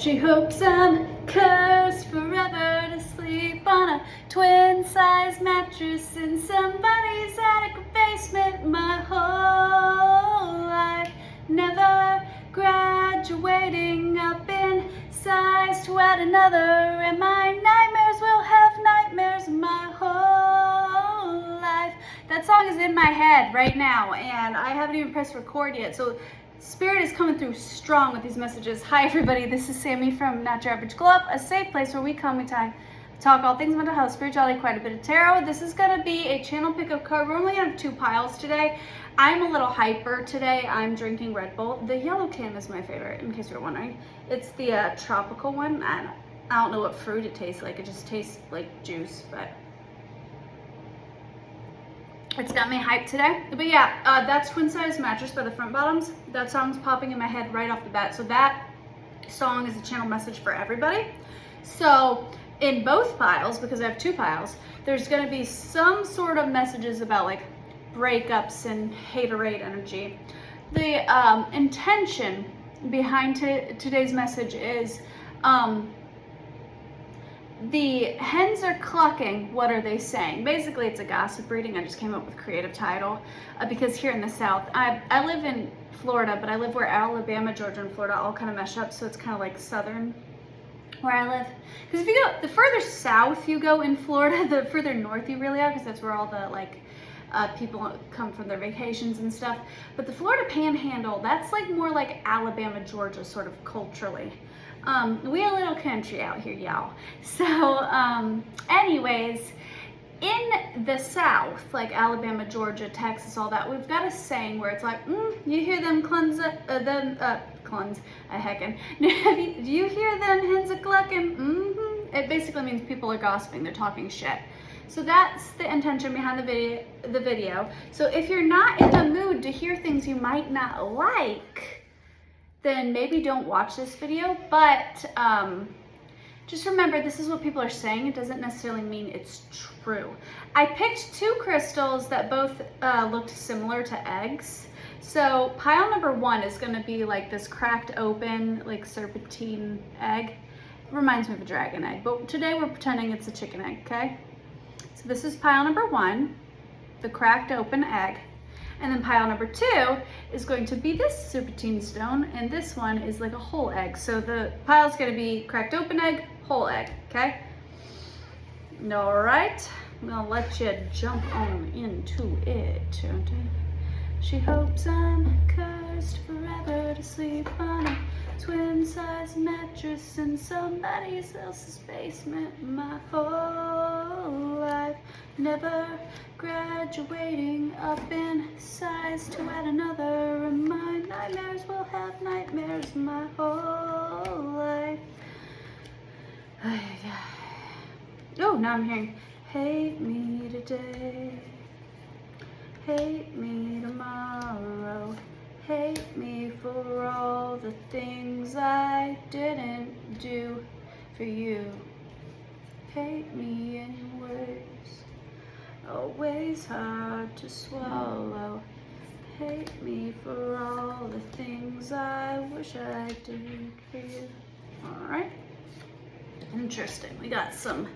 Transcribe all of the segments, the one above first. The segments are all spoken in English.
She hopes I'm cursed forever to sleep on a twin-size mattress in somebody's attic basement my whole life. Never graduating up in size to add another, and my nightmares will have nightmares my whole life. That song is in my head right now, and I haven't even pressed record yet, so Spirit is coming through strong with these messages. Hi everybody, this is Sammy from Not Your Average Glow Up, a safe place where we talk all things mental health, spirituality, quite a bit of tarot. This is going to be a channel pickup card. We're only going to have 2 piles today. I'm a little hyper today. I'm drinking Red Bull. The yellow can is my favorite, in case you're wondering. It's the tropical one. I don't know what fruit it tastes like. It just tastes like juice, but it's got me hyped today. But yeah, that's Twin Size Mattress by the Front Bottoms. That song's popping in my head right off the bat. So that song is a channel message for everybody. So in both piles, because I have 2 piles, there's going to be some sort of messages about like breakups and haterade energy. The intention behind today's message is the hens are clucking. What are they saying? Basically, it's a gossip reading. I just came up with a creative title because here in the South, I live in Florida, but I live where Alabama, Georgia, and Florida all kind of mesh up, so it's kind of like southern where I live. Because if you go, the further south you go in Florida, the further north you really are, because that's where all the like people come from their vacations and stuff. But the Florida Panhandle, that's like more like Alabama, Georgia, sort of culturally. We a little country out here, y'all. So, anyways, in the South, like Alabama, Georgia, Texas, all that, we've got a saying where it's like, you hear them cluns, I heckin'. Do you hear them hens a clucking? It basically means people are gossiping, they're talking shit. So that's the intention behind the video. So if you're not in the mood to hear things you might not like, then maybe don't watch this video, but just remember this is what people are saying. It doesn't necessarily mean it's true. I picked 2 crystals that both looked similar to eggs. So pile number 1 is gonna be like this cracked open, like serpentine egg. It reminds me of a dragon egg, but today we're pretending it's a chicken egg, okay? So this is pile number 1, the cracked open egg. And then pile number 2 is going to be this serpentine stone, and this one is like a whole egg. So the pile's gonna be cracked open egg, whole egg, okay? All right, I'm gonna let you jump on into it. She hopes I'm cursed forever to sleep on a twin-size mattress in somebody else's basement my whole life. Never graduating up in size to add another, and my nightmares will have nightmares my whole life. Oh, now I'm hearing, hate me today, hate me tomorrow, hate me for all the things I didn't do for you. Hate me in ways always hard to swallow. Hate me for all the things I wish I did for you. All right. Interesting. We got some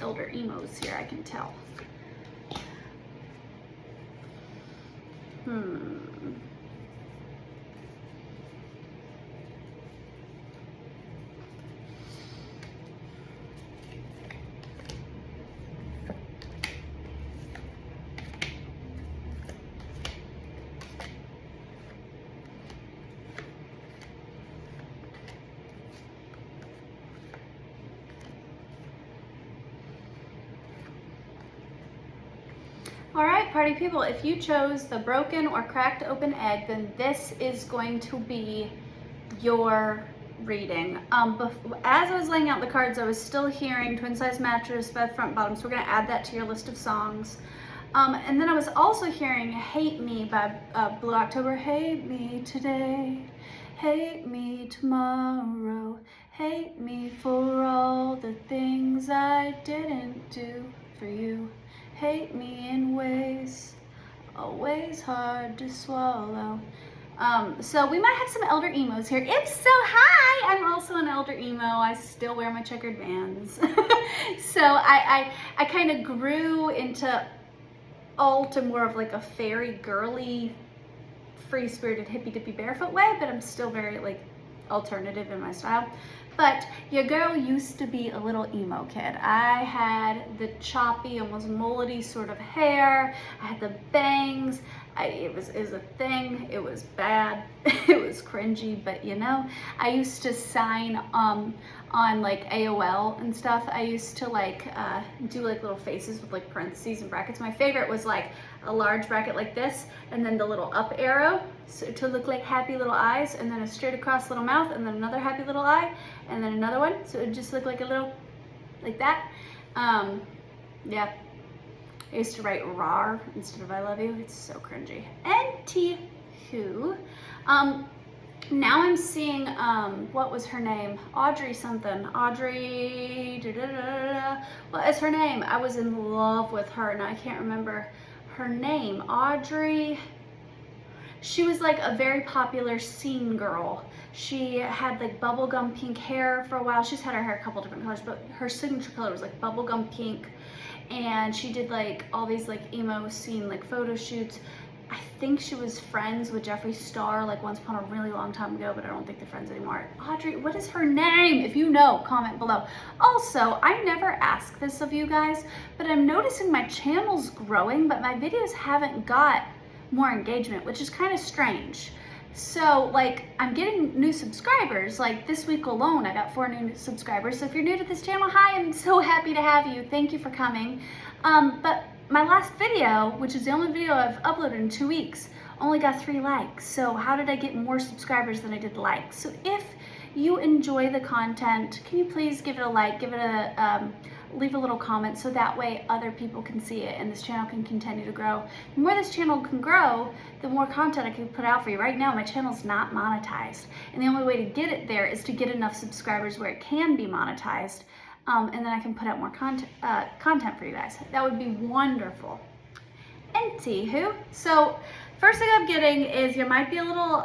elder emos here, I can tell. All right, party people, if you chose the broken or cracked open egg, then this is going to be your reading. As I was laying out the cards, I was still hearing Twin Size Mattress by the Front Bottom, so we're gonna add that to your list of songs. And then I was also hearing Hate Me by Blue October. Hate me today, hate me tomorrow, hate me for all the things I didn't do for you. Hate me in ways always hard to swallow. So we might have some elder emos here. If so, hi, I'm also an elder emo. I still wear my checkered Vans. So I kind of grew into more of like a fairy girly, free-spirited, hippy-dippy barefoot way, but I'm still very like alternative in my style. But your girl used to be a little emo kid. I had the choppy, almost mullety sort of hair. I had the bangs. It was a thing. It was bad. It was cringy, but you know, I used to sign on like AOL and stuff. I used to like do like little faces with like parentheses and brackets. My favorite was like a large bracket like this, and then the little up arrow so to look like happy little eyes, and then a straight across little mouth, and then another happy little eye, and then another one, so it would just look like a little, like that. Yeah, I used to write rar instead of I love you. It's so cringy. Anywho, now I'm seeing, what was her name? Audrey something. Audrey, what is her name? I was in love with her, and I can't remember her name. Audrey, she was like a very popular scene girl. She had like bubblegum pink hair for a while. She's had her hair a couple different colors, but her signature color was like bubblegum pink. And she did like all these like emo scene like photo shoots. I think she was friends with Jeffree Star like once upon a really long time ago, but I don't think they're friends anymore. Audrey, what is her name? If you know, comment below. Also, I never ask this of you guys, but I'm noticing my channel's growing, but my videos haven't got more engagement, which is kind of strange. So like I'm getting new subscribers. Like this week alone, I got 4 new subscribers. So if you're new to this channel, hi, I'm so happy to have you. Thank you for coming. But my last video, which is the only video I've uploaded in 2 weeks, only got 3 likes. So how did I get more subscribers than I did likes? So if you enjoy the content, can you please give it a like, give it a, leave a little comment so that way other people can see it and this channel can continue to grow. The more this channel can grow, the more content I can put out for you. Right now, my channel's not monetized. And the only way to get it there is to get enough subscribers where it can be monetized. And then I can put out more content for you guys. That would be wonderful. Anywho, so first thing I'm getting is you might be a little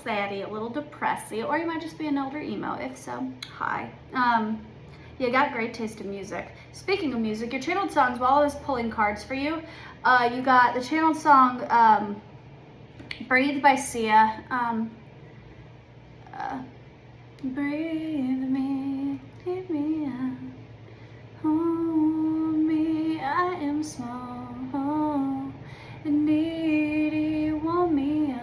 saddie, a little depressy, or you might just be an elder emo. If so, hi. You got great taste in music. Speaking of music, your channeled songs, while I was pulling cards for you, you got the channeled song Breathe by Sia. Breathe me, keep me up, hold me, I am small and needy, want me up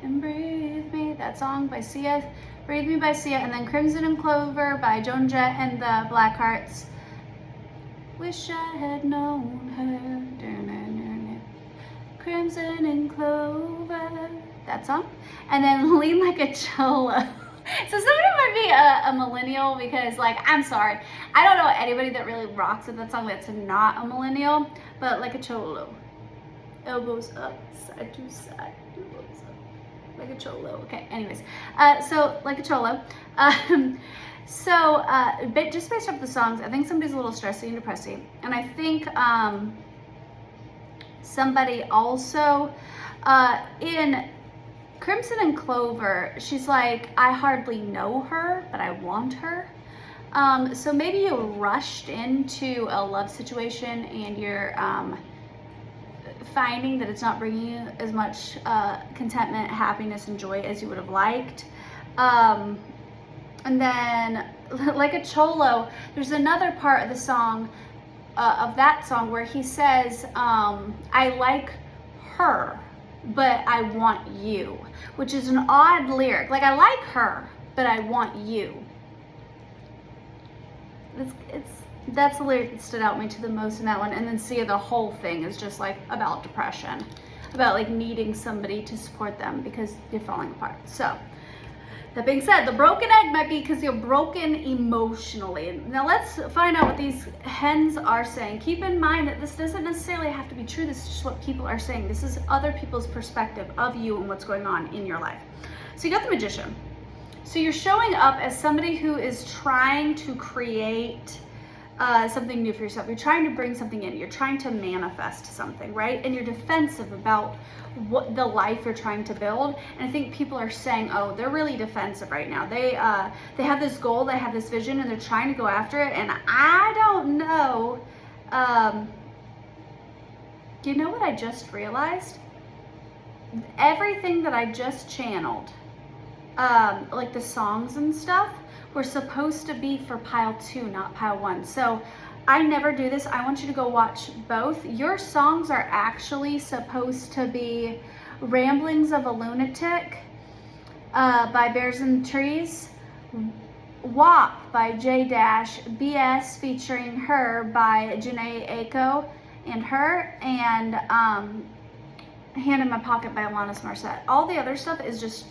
and breathe me. That song by Sia. Breathe Me by Sia, and then Crimson and Clover by Joan Jett and the Blackhearts. Wish I had known her. Crimson and Clover. That song. And then Lean Like a Cholo. So somebody might be a millennial because, like, I'm sorry. I don't know anybody that really rocks with that song that's not a millennial, but like a cholo. Elbows up, side to side, elbows up. Like a cholo. Okay, anyways, so like a cholo. Just based off the songs, I think somebody's a little stressy and depressing, and I think somebody also in Crimson and Clover, she's like, I hardly know her, but I want her. So maybe you rushed into a love situation and you're finding that it's not bringing you as much contentment, happiness, and joy as you would have liked. And then, like a cholo, there's another part of the song, of that song, where he says, I like her, but I want you, which is an odd lyric. Like, I like her, but I want you. That's the lyric that stood out to me the most in that one. And then Sia, the whole thing is just like about depression, about like needing somebody to support them because you're falling apart. So that being said, the broken egg might be because you're broken emotionally. Now let's find out what these hens are saying. Keep in mind that this doesn't necessarily have to be true. This is just what people are saying. This is other people's perspective of you and what's going on in your life. So you got the Magician. So you're showing up as somebody who is trying to create something new for yourself. You're trying to bring something in. You're trying to manifest something, right? And you're defensive about what the life you're trying to build. And I think people are saying, oh, they're really defensive right now. They have this goal, they have this vision, and they're trying to go after it. And I don't know. You know what I just realized? Everything that I just channeled, like the songs and stuff, were supposed to be for pile 2, not pile 1. So I never do this. I want you to go watch both. Your songs are actually supposed to be Ramblings of a Lunatic by Bears and Trees, WAP by J Dash, BS featuring Her by Janae Aiko and Her, and Hand in My Pocket by Alanis Morsette. All the other stuff is just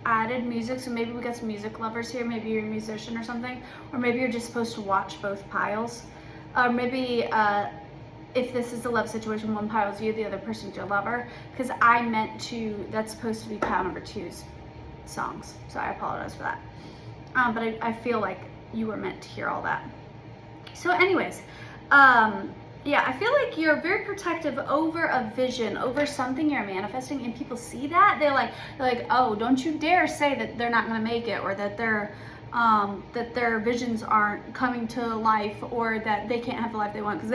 added music, so maybe we got some music lovers here. Maybe you're a musician or something, or maybe you're just supposed to watch both piles. Or maybe if this is a love situation, one pile is you, the other person's your lover, because I meant to, that's supposed to be pile number 2's songs, so I apologize for that. But I feel like you were meant to hear all that. So anyways, yeah, I feel like you're very protective over a vision, over something you're manifesting, and people see that. They're like, oh, don't you dare say that they're not going to make it, or that their visions aren't coming to life, or that they can't have the life they want, because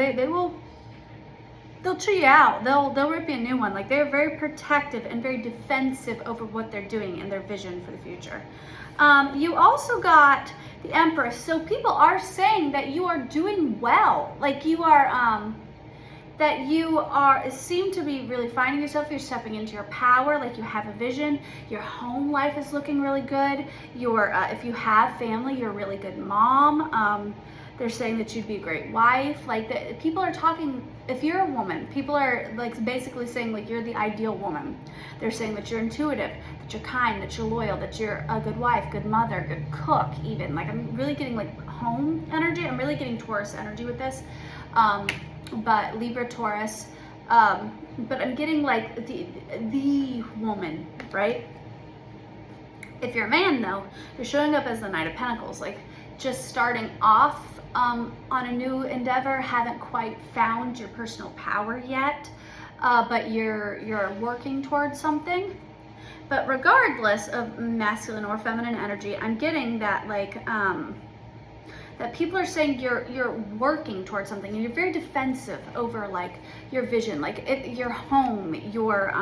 they'll chew you out. They'll rip you a new one. Like, they're very protective and very defensive over what they're doing and their vision for the future. You also got the Empress. So people are saying that you are doing well. Like, you are, that you seem to be really finding yourself. You're stepping into your power. Like, you have a vision. Your home life is looking really good. If you have family, you're a really good mom. They're saying that you'd be a great wife. Like, people are talking, if you're a woman, people are like basically saying like you're the ideal woman. They're saying that you're intuitive, that you're kind, that you're loyal, that you're a good wife, good mother, good cook even. Like, I'm really getting like home energy. I'm really getting Taurus energy with this. But Libra, Taurus. But I'm getting like the woman, right? If you're a man though, you're showing up as the Knight of Pentacles, like just starting off on a new endeavor, haven't quite found your personal power yet, but you're working towards something. But regardless of masculine or feminine energy, I'm getting that like that people are saying you're working towards something, and you're very defensive over like your vision, like your home, your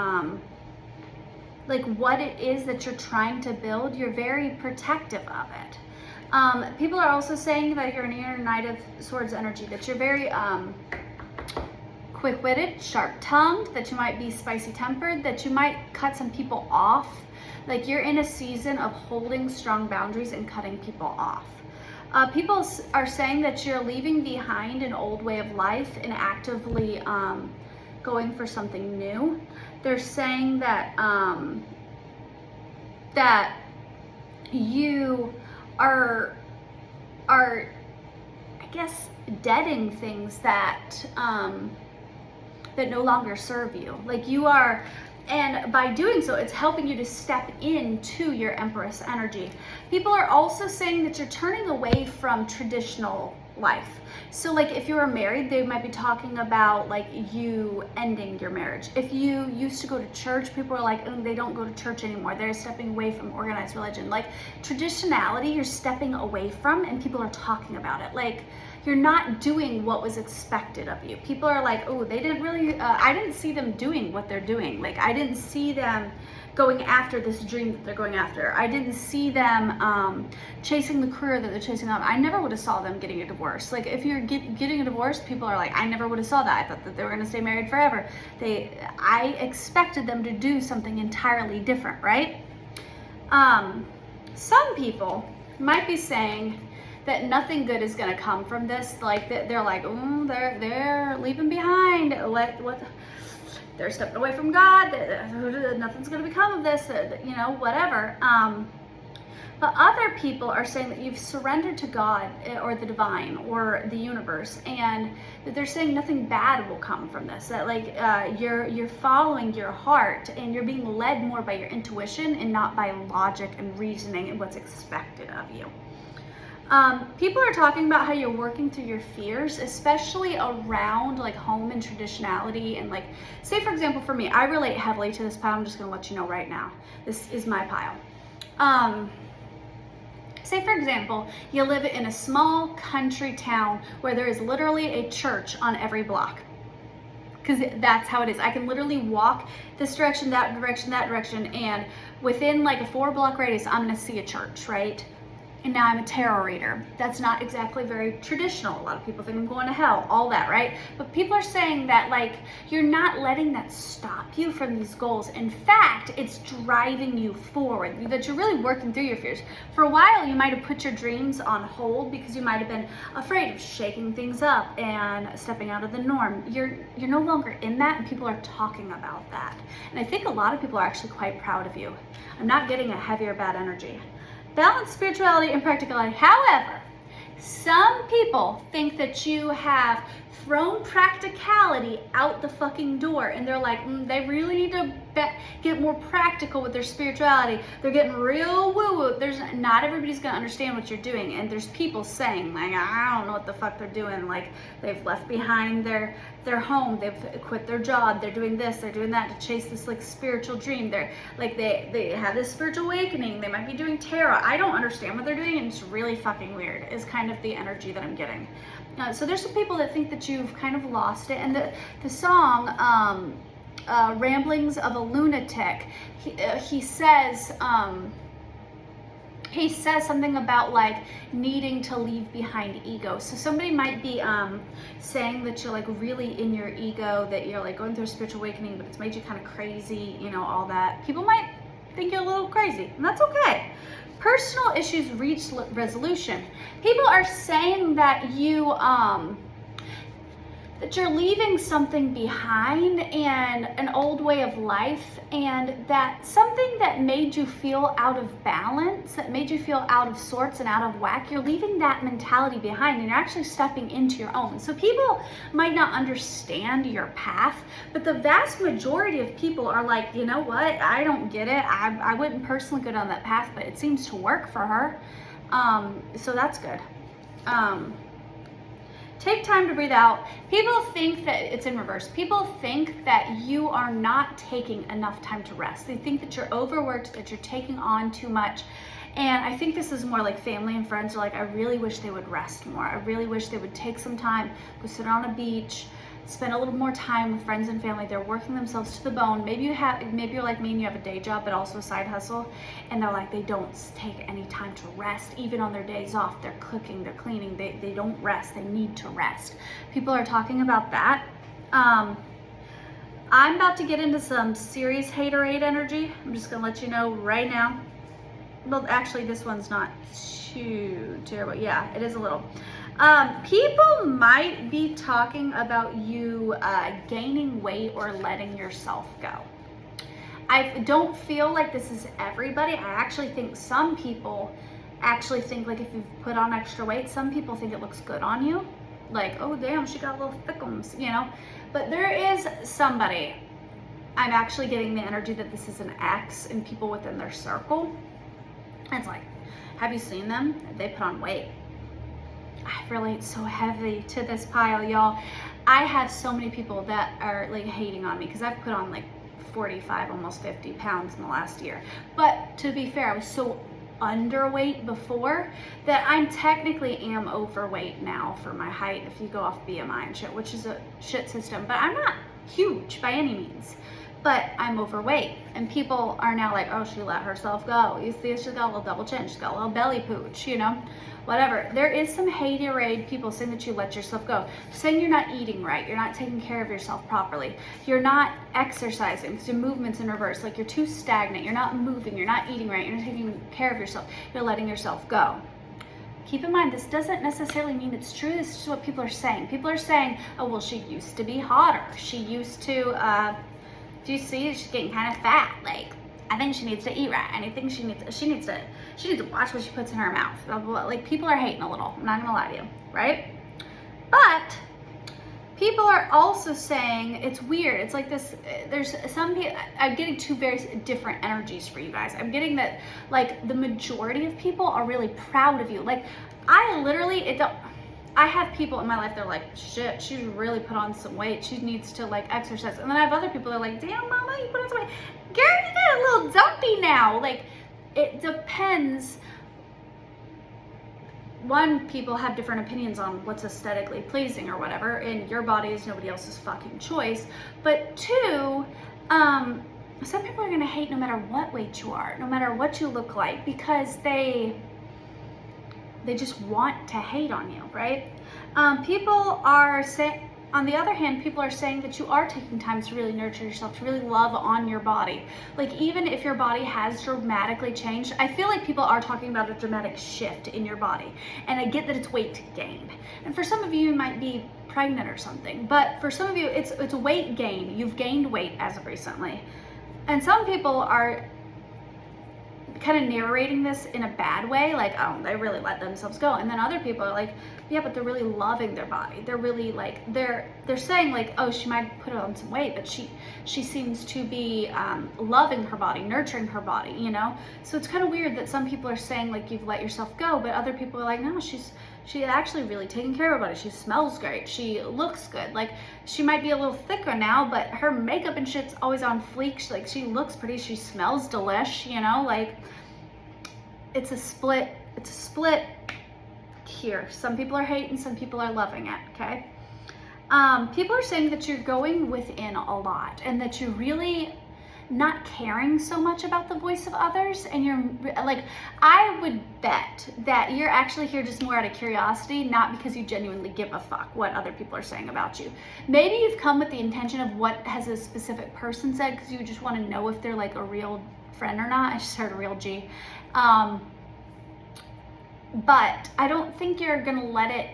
like what it is that you're trying to build. You're very protective of it. People are also saying that you're an inner Knight of Swords energy, that you're very quick-witted, sharp-tongued, that you might be spicy-tempered, that you might cut some people off. Like, you're in a season of holding strong boundaries and cutting people off. People are saying that you're leaving behind an old way of life and actively going for something new. They're saying that that you are I guess deading things that that no longer serve you. Like, you are, and by doing so, it's helping you to step into your Empress energy. People are also saying that you're turning away from traditional life. So like, if you were married, they might be talking about like you ending your marriage. If you used to go to church, people are like, oh, they don't go to church anymore. They're stepping away from organized religion. Like, traditionality, you're stepping away from, and people are talking about it. Like, you're not doing what was expected of you. People are like, oh, they didn't really, I didn't see them doing what they're doing. Like, I didn't see them going after this dream that they're going after. I didn't see them chasing the career that they're chasing up. I never would have saw them getting a divorce. Like, if you're getting a divorce, people are like, I never would have saw that. I thought that they were going to stay married forever. I expected them to do something entirely different, right? Some people might be saying that nothing good is going to come from this. Like, they're like, oh, they're leaving behind. They're stepping away from God. Nothing's going to become of this. You know, whatever. But other people are saying that you've surrendered to God or the divine or the universe, and that they're saying nothing bad will come from this. That like you're following your heart, and you're being led more by your intuition and not by logic and reasoning and what's expected of you. People are talking about how you're working through your fears, especially around like home and traditionality. And like, say for example, for me, I relate heavily to this pile. I'm just gonna let you know right now. This is my pile. Say for example, you live in a small country town where there is literally a church on every block. Because that's how it is. I can literally walk this direction, that direction, and within like a 4-block radius, I'm gonna see a church, right? And now I'm a tarot reader. That's not exactly very traditional. A lot of people think I'm going to hell, all that, right? But people are saying that like, you're not letting that stop you from these goals. In fact, it's driving you forward, that you're really working through your fears. For a while, you might have put your dreams on hold because you might have been afraid of shaking things up and stepping out of the norm. You're no longer in that, and people are talking about that. And I think a lot of people are actually quite proud of you. I'm not getting a heavy or bad energy. Balance spirituality and practicality. However, some people think that you have thrown practicality out the fucking door, and they're like, they really need to get more practical with their spirituality. They're getting real woo-woo. Not everybody's gonna understand what you're doing, and there's people saying like, I don't know what the fuck they're doing. Like, they've left behind their home, they've quit their job, they're doing this, they're doing that to chase this like spiritual dream. They're like, they have this spiritual awakening. They might be doing tarot. I don't understand what they're doing, and it's really fucking weird. Is kind of the energy that I'm getting. So there's some people that think that you've kind of lost it. And the song Ramblings of a Lunatic, he says something about like needing to leave behind ego. So somebody might be saying that you're like really in your ego, that you're like going through a spiritual awakening, but it's made you kind of crazy, you know, all that. People might think you're a little crazy, and that's okay. Personal issues reach resolution. People are saying that that you're leaving something behind, and an old way of life, and that something that made you feel out of balance, that made you feel out of sorts and out of whack, you're leaving that mentality behind, and you're actually stepping into your own. So people might not understand your path, but the vast majority of people are like, you know what, I don't get it. I wouldn't personally go down that path, but it seems to work for her. So that's good. Take time to breathe out. People think that it's in reverse. People think that you are not taking enough time to rest. They think that you're overworked, that you're taking on too much. And I think this is more like family and friends are like, I really wish they would rest more. I really wish they would take some time, go sit on a beach, spend a little more time with friends and family. They're working themselves to the bone. Maybe you're like me and you have a day job, but also a side hustle. And they're like, they don't take any time to rest. Even on their days off, they're cooking, they're cleaning. They don't rest. They need to rest. People are talking about that. I'm about to get into some serious haterade energy. I'm just gonna let you know right now. Well, actually, this one's not too terrible. Yeah, it is a little. People might be talking about you gaining weight or letting yourself go. I don't feel like this is everybody. I actually think some people actually think like if you've put on extra weight, some people think it looks good on you. Like, oh damn, she got little thickums, you know? But there is somebody, I'm actually getting the energy that this is an ex and people within their circle. And it's like, have you seen them? They put on weight. I relate so heavy to this pile, y'all. I have so many people that are like hating on me because I've put on like 45, almost 50 pounds in the last year. But to be fair, I was so underweight before that I'm technically am overweight now for my height if you go off BMI and shit, which is a shit system. But I'm not huge by any means. But I'm overweight, and people are now like, oh, she let herself go. You see, she's got a little double chin, she's got a little belly pooch, you know, whatever. There is some haterade people saying that you let yourself go, saying you're not eating right, you're not taking care of yourself properly, you're not exercising, because your movement's in reverse, like you're too stagnant, you're not moving, you're not eating right, you're not taking care of yourself, you're letting yourself go. Keep in mind, this doesn't necessarily mean it's true. This is just what people are saying. People are saying, oh, well, she used to be hotter. She used to, do you see she's getting kind of fat? Like, I think she needs to eat right. And I think she needs to watch what she puts in her mouth. Blah, blah, blah. Like, people are hating a little. I'm not gonna lie to you, right? But People are also saying, it's weird, it's like this, there's some people, I'm getting two very different energies for you guys. I'm getting that, like, the majority of people are really proud of you. Like, I literally, I have people in my life that are like, shit, she's really put on some weight, she needs to, like, exercise. And then I have other people that are like, damn, mama, you put on some weight. Girl, you got a little dumpy now. Like, it depends. One, people have different opinions on what's aesthetically pleasing or whatever, and your body is nobody else's fucking choice. But two, some people are gonna hate no matter what weight you are, no matter what you look like, because they just want to hate on you, right? People are saying, on the other hand, people are saying that you are taking time to really nurture yourself, to really love on your body. Like, even if your body has dramatically changed, I feel like people are talking about a dramatic shift in your body. And I get that it's weight gain. And for some of you, you might be pregnant or something. But for some of you, it's weight gain. You've gained weight as of recently. And some people are kind of narrating this in a bad way, like, oh, they really let themselves go. And then other people are like, yeah, but they're really loving their body. They're really like, they're saying like, oh, she might put on some weight, but she seems to be loving her body, nurturing her body, you know? So it's kind of weird that some people are saying like, you've let yourself go, but other people are like, no, she's actually really taking care of her body. She smells great. She looks good. Like, she might be a little thicker now, but her makeup and shit's always on fleek. She looks pretty. She smells delish, you know? Like, it's a split here. Some people are hating, some people are loving it, okay? People are saying that you're going within a lot and that you're really not caring so much about the voice of others, and you're like, I would bet that you're actually here just more out of curiosity, not because you genuinely give a fuck what other people are saying about you. Maybe you've come with the intention of what has a specific person said because you just want to know if they're like a real friend or not. I just heard a real G. But I don't think you're gonna let it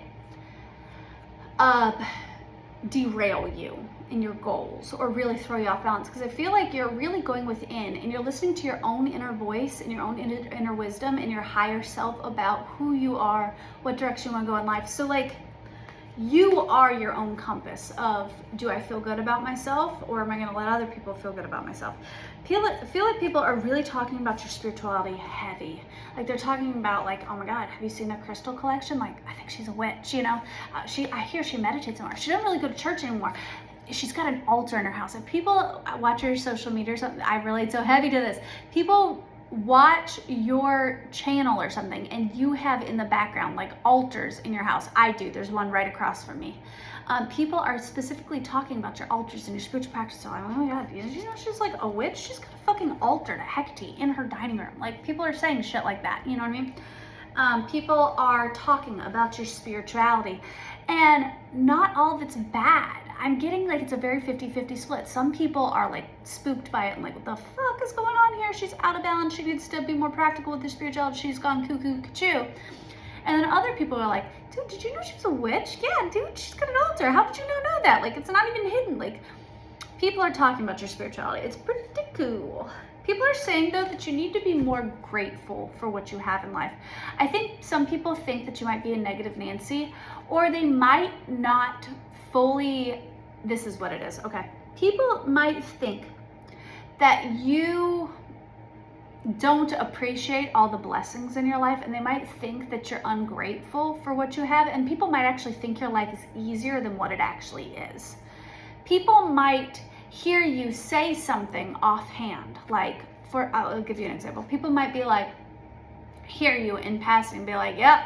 derail you in your goals or really throw you off balance, because I feel like you're really going within and you're listening to your own inner voice and your own inner wisdom and your higher self about who you are, what direction you want to go in life. So like, you are your own compass of, do I feel good about myself, or am I going to let other people feel good about myself? I feel like people are really talking about your spirituality heavy. Like, they're talking about like, oh my God, have you seen the crystal collection? Like, I think she's a witch, you know? I hear she meditates more. She doesn't really go to church anymore. She's got an altar in her house. If people watch your social media or something, I relate so heavy to this. People watch your channel or something and you have in the background like altars in your house. I do. There's one right across from me. People are specifically talking about your altars and your spiritual practice. So I'm like, oh my God, you know she's like a witch? She's got a fucking altar to Hecate in her dining room. Like, people are saying shit like that, you know what I mean? People are talking about your spirituality, and not all of it's bad. I'm getting like, it's a very 50-50 split. Some people are like spooked by it and like, what the fuck is going on here? She's out of balance. She needs to be more practical with her spirituality. She's gone cuckoo cuckoo. And then other people are like, dude, did you know she was a witch? Yeah, dude, she's got an altar. How did you not know that? Like, it's not even hidden. Like, people are talking about your spirituality. It's pretty cool. People are saying though that you need to be more grateful for what you have in life. I think some people think that you might be a negative Nancy, or they might not fully, this is what it is, okay? People might think that you don't appreciate all the blessings in your life, and they might think that you're ungrateful for what you have, and people might actually think your life is easier than what it actually is. People might hear you say something offhand, like, I'll give you an example. People might be like, hear you in passing, be like, yep,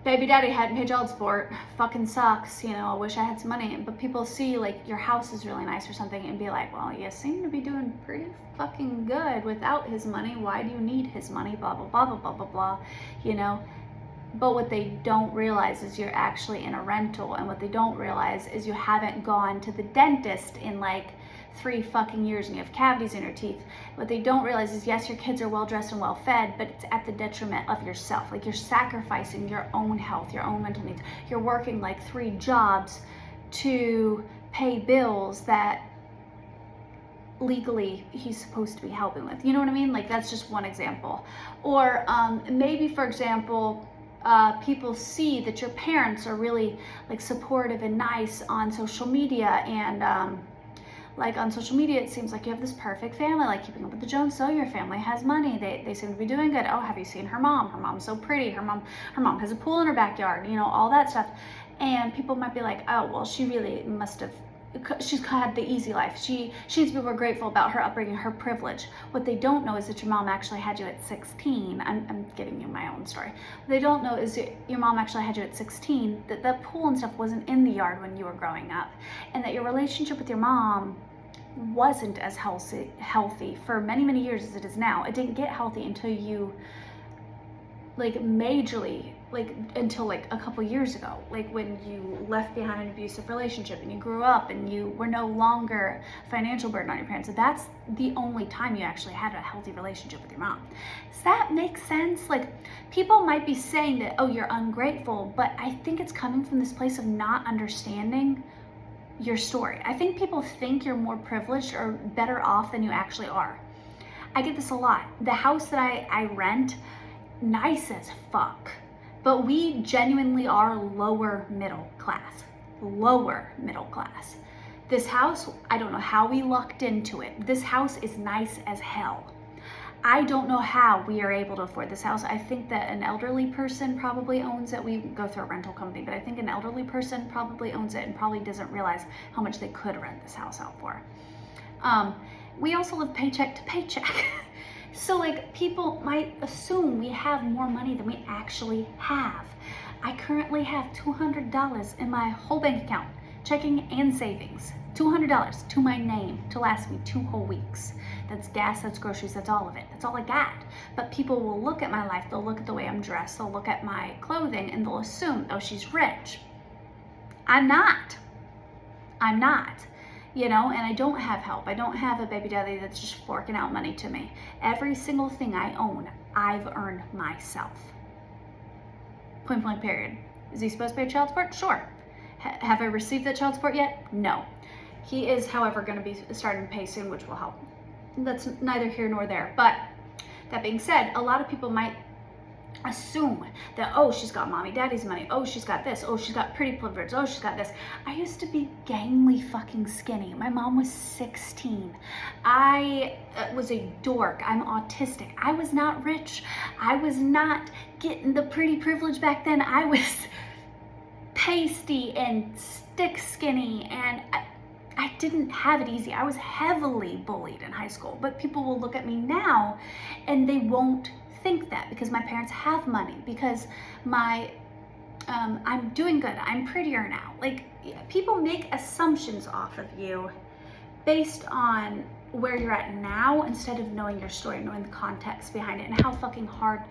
baby daddy hadn't paid child support, fucking sucks, you know, I wish I had some money. But people see like your house is really nice or something and be like, well, you seem to be doing pretty fucking good without his money. Why do you need his money? Blah, blah, blah, blah, blah, blah, blah, you know. But what they don't realize is you're actually in a rental, and what they don't realize is you haven't gone to the dentist in like 3 fucking years and you have cavities in your teeth. What they don't realize is, yes, your kids are well dressed and well fed, but it's at the detriment of yourself. Like, you're sacrificing your own health, your own mental needs. You're working like 3 jobs to pay bills that legally he's supposed to be helping with. You know what I mean? Like, that's just one example. Or maybe, for example, people see that your parents are really like supportive and nice on social media, and like on social media, it seems like you have this perfect family, like Keeping Up with the Joneses. So your family has money. They seem to be doing good. Oh, have you seen her mom? Her mom's so pretty. Her mom has a pool in her backyard. You know, all that stuff. And people might be like, oh, well, she really must have. She's had the easy life. She needs to be more grateful about her upbringing, her privilege. What they don't know is that your mom actually had you at 16. I'm giving you my own story. What they don't know is that your mom actually had you at 16, that the pool and stuff wasn't in the yard when you were growing up, and that your relationship with your mom wasn't as healthy for many, many years as it is now. It didn't get healthy until you, like, majorly, like, until like a couple years ago, like when you left behind an abusive relationship and you grew up and you were no longer a financial burden on your parents. So that's the only time you actually had a healthy relationship with your mom. Does that make sense? Like, people might be saying that, oh, you're ungrateful, but I think it's coming from this place of not understanding your story. I think people think you're more privileged or better off than you actually are. I get this a lot. The house that I rent, nice as fuck, but we genuinely are lower middle class. This house, I don't know how we lucked into it. This house is nice as hell. I don't know how we are able to afford this house. I think that an elderly person probably owns it. We go through a rental company, but I think an elderly person probably owns it and probably doesn't realize how much they could rent this house out for. We also live paycheck to paycheck. So like, people might assume we have more money than we actually have. I currently have $200 in my whole bank account, checking and savings. $200 to my name to last me 2 whole weeks. That's gas, that's groceries, that's all of it. That's all I got. But people will look at my life, they'll look at the way I'm dressed, they'll look at my clothing, and they'll assume, oh, she's rich. I'm not. You know, and I don't have help. I don't have a baby daddy that's just forking out money to me. Every single thing I own, I've earned myself. Point blank period. Is he supposed to pay child support? Sure. Have I received that child support yet? No. He is, however, going to be starting to pay soon, which will help. That's neither here nor there. But that being said, a lot of people might assume that, oh, she's got mommy daddy's money, oh, she's got this, oh, she's got pretty privilege, oh, she's got this. I used to be gangly fucking skinny. My mom was 16. I was a dork. I'm autistic. I was not rich. I was not getting the pretty privilege back then. I was pasty and stick skinny, and I didn't have it easy. I was heavily bullied in high school, but people will look at me now and they won't think that because my parents have money, because I'm doing good, I'm prettier now. Like, people make assumptions off of you based on where you're at now instead of knowing your story, knowing the context behind it and how fucking hard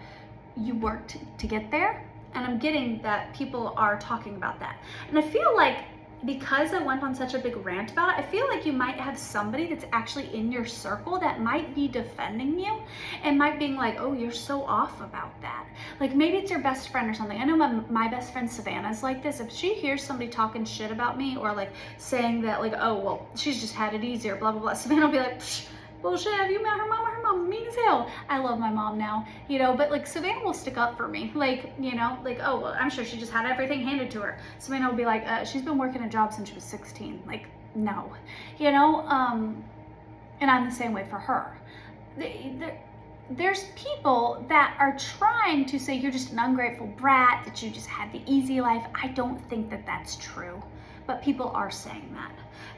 you worked to get there. And I'm getting that people are talking about that. And I feel like because I went on such a big rant about it, I feel like you might have somebody that's actually in your circle that might be defending you and might be like, oh, you're so off about that. Like, maybe it's your best friend or something. I know my best friend Savannah's like this. If she hears somebody talking shit about me or like saying that, like, oh, well, she's just had it easier, blah, blah, blah, Savannah will be like, psh, bullshit, have you met her mom? Her mom's mean as hell. I love my mom now, you know, but like, Savannah will stick up for me. Like, you know, like, oh, well, I'm sure she just had everything handed to her. Savannah will be like, she's been working a job since she was 16. Like, no, you know, and I'm the same way for her. There's people that are trying to say you're just an ungrateful brat, that you just had the easy life. I don't think that that's true, but people are saying that.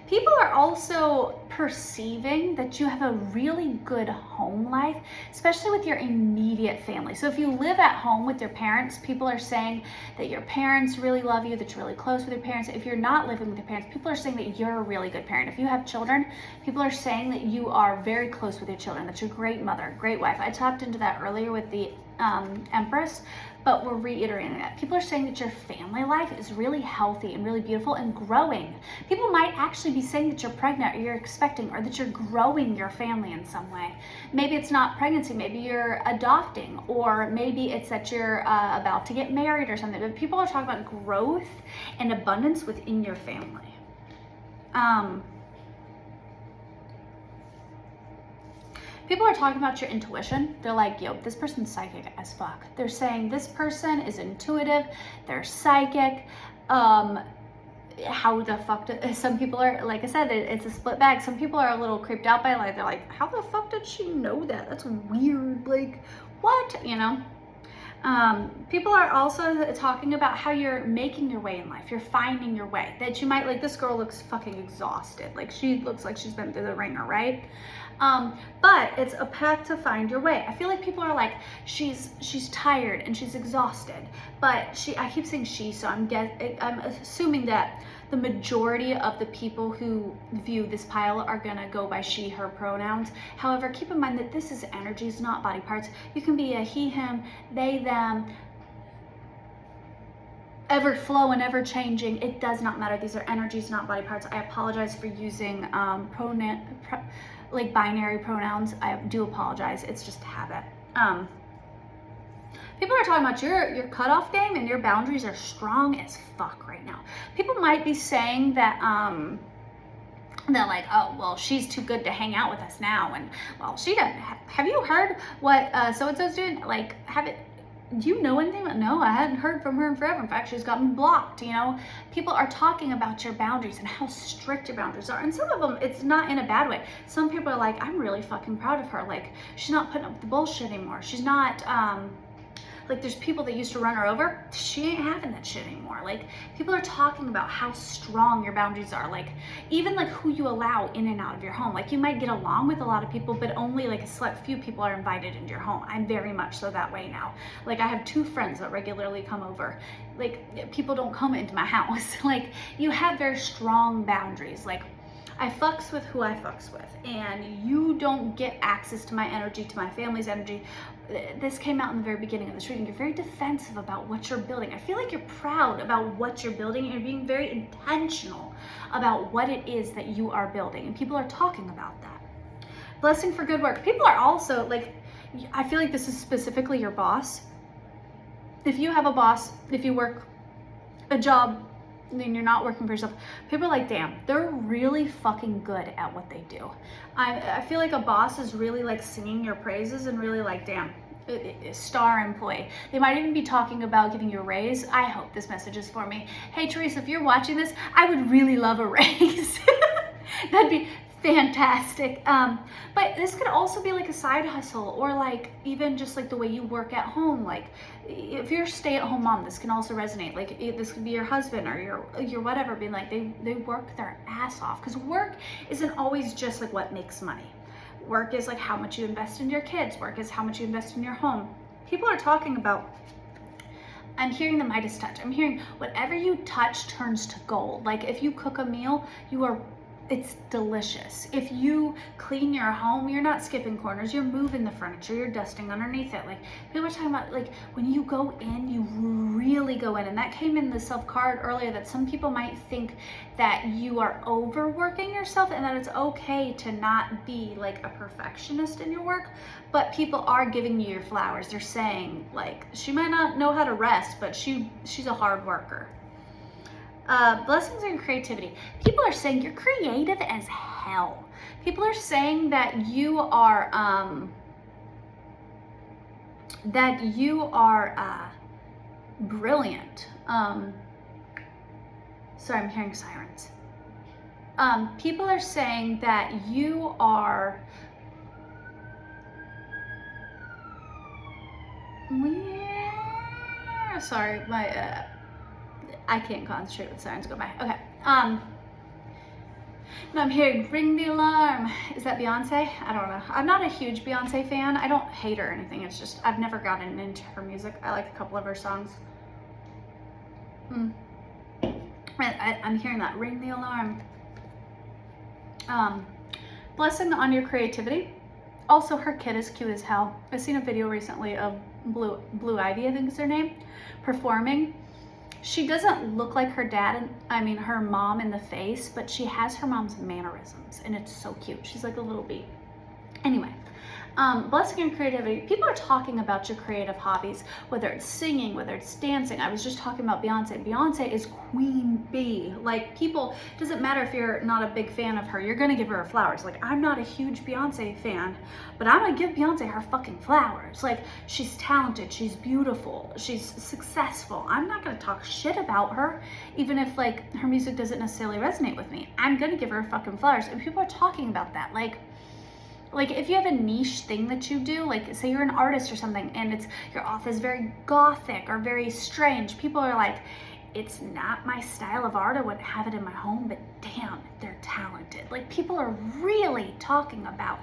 People are also perceiving that you have a really good home life, especially with your immediate family. So if you live at home with your parents, people are saying that your parents really love you, that you're really close with your parents. If you're not living with your parents, people are saying that you're a really good parent. If you have children, people are saying that you are very close with your children, that you're a great mother, great wife. I tapped into that earlier with the Empress, but we're reiterating that. People are saying that your family life is really healthy and really beautiful and growing. People might actually be saying that you're pregnant or you're expecting or that you're growing your family in some way. Maybe it's not pregnancy, maybe you're adopting, or maybe it's that you're about to get married or something. But people are talking about growth and abundance within your family. People are talking about your intuition. They're like, yo, this person's psychic as fuck. They're saying this person is intuitive, they're psychic. How the fuck did, some people are, like I said, it's a split bag. Some people are a little creeped out by it. Like, they're like, how the fuck did she know that? That's weird. Like, what? You know? People are also talking about how you're making your way in life. You're finding your way. That you might, like, this girl looks fucking exhausted. Like, she looks like she's been through the ringer, right? But it's a path to find your way. I feel like people are like, she's tired and she's exhausted, but I keep saying she, so I'm assuming that the majority of the people who view this pile are gonna go by she, her pronouns. However, keep in mind that this is energies, not body parts. You can be a he, him, they, them, ever flowing, ever changing. It does not matter. These are energies, not body parts. I apologize for using like binary pronouns. I do apologize. It's just habit. People are talking about your cutoff game and your boundaries are strong as fuck right now. People might be saying that they're like, oh, well, she's too good to hang out with us now, and well, she doesn't. Have you heard what so-and-so's doing? Like, do you know anything? No, I hadn't heard from her in forever. In fact, she's gotten blocked, you know? People are talking about your boundaries and how strict your boundaries are. And some of them, it's not in a bad way. Some people are like, I'm really fucking proud of her. Like, she's not putting up with the bullshit anymore. She's not, like, there's people that used to run her over. She ain't having that shit anymore. Like, people are talking about how strong your boundaries are. Like, even like who you allow in and out of your home. Like, you might get along with a lot of people, but only like a select few people are invited into your home. I'm very much so that way now. Like, I have 2 friends that regularly come over. Like, people don't come into my house. Like, you have very strong boundaries. Like, I fucks with who I fucks with, and you don't get access to my energy, to my family's energy. This came out in the very beginning of this reading. You're very defensive about what you're building. I feel like you're proud about what you're building, and you're being very intentional about what it is that you are building, and people are talking about that. Blessing for good work. People are also like, I feel like this is specifically your boss. If you have a boss, if you work a job, then you're not working for yourself. People are like, damn, they're really fucking good at what they do. I feel like a boss is really like singing your praises and really like, damn, star employee. They might even be talking about giving you a raise. I hope this message is for me. Hey, Teresa, if you're watching this, I would really love a raise. That'd be fantastic. But this could also be like a side hustle, or like even just like the way you work at home. Like, if you're a stay-at-home mom, this can also resonate. Like, this could be your husband or your whatever, being like, they work their ass off, because work isn't always just like what makes money. Work is like how much you invest in your kids. Work is how much you invest in your home. People are talking about, I'm hearing the Midas touch. I'm hearing whatever you touch turns to gold. Like, if you cook a meal, it's delicious. If you clean your home, you're not skipping corners, you're moving the furniture, you're dusting underneath it. Like, people are talking about, like, when you go in, you really go in. And that came in the self card earlier, that some people might think that you are overworking yourself, and that it's okay to not be like a perfectionist in your work. But people are giving you your flowers. They're saying, like, she might not know how to rest, but she's a hard worker. Blessings and creativity. People are saying you're creative as hell. People are saying that you are brilliant. Sorry, I'm hearing sirens. People are saying that you are sorry, my I can't concentrate with sirens go by. Okay. No, I'm hearing ring the alarm. Is that Beyonce? I don't know. I'm not a huge Beyonce fan. I don't hate her or anything. It's just, I've never gotten into her music. I like a couple of her songs. I'm hearing that. Ring the alarm. Blessing on your creativity. Also, her kid is cute as hell. I've seen a video recently of Blue Ivy, I think is her name, performing. She doesn't look like her dad, her mom in the face, but she has her mom's mannerisms, and it's so cute. She's like a little bee. Anyway, Blessing and creativity. People are talking about your creative hobbies, whether it's singing, whether it's dancing. I was just talking about Beyonce. Beyonce is queen bee. Like, people, doesn't matter if you're not a big fan of her, you're gonna give her her flowers. Like, I'm not a huge Beyonce fan, but I'm gonna give Beyonce her fucking flowers. Like, she's talented, she's beautiful, she's successful. I'm not gonna talk shit about her, even if like her music doesn't necessarily resonate with me. I'm gonna give her fucking flowers. And people are talking about that. Like if you have a niche thing that you do, like say you're an artist or something and it's your office is very gothic or very strange, people are like, it's not my style of art, I wouldn't have it in my home, but damn, they're talented. Like, people are really talking about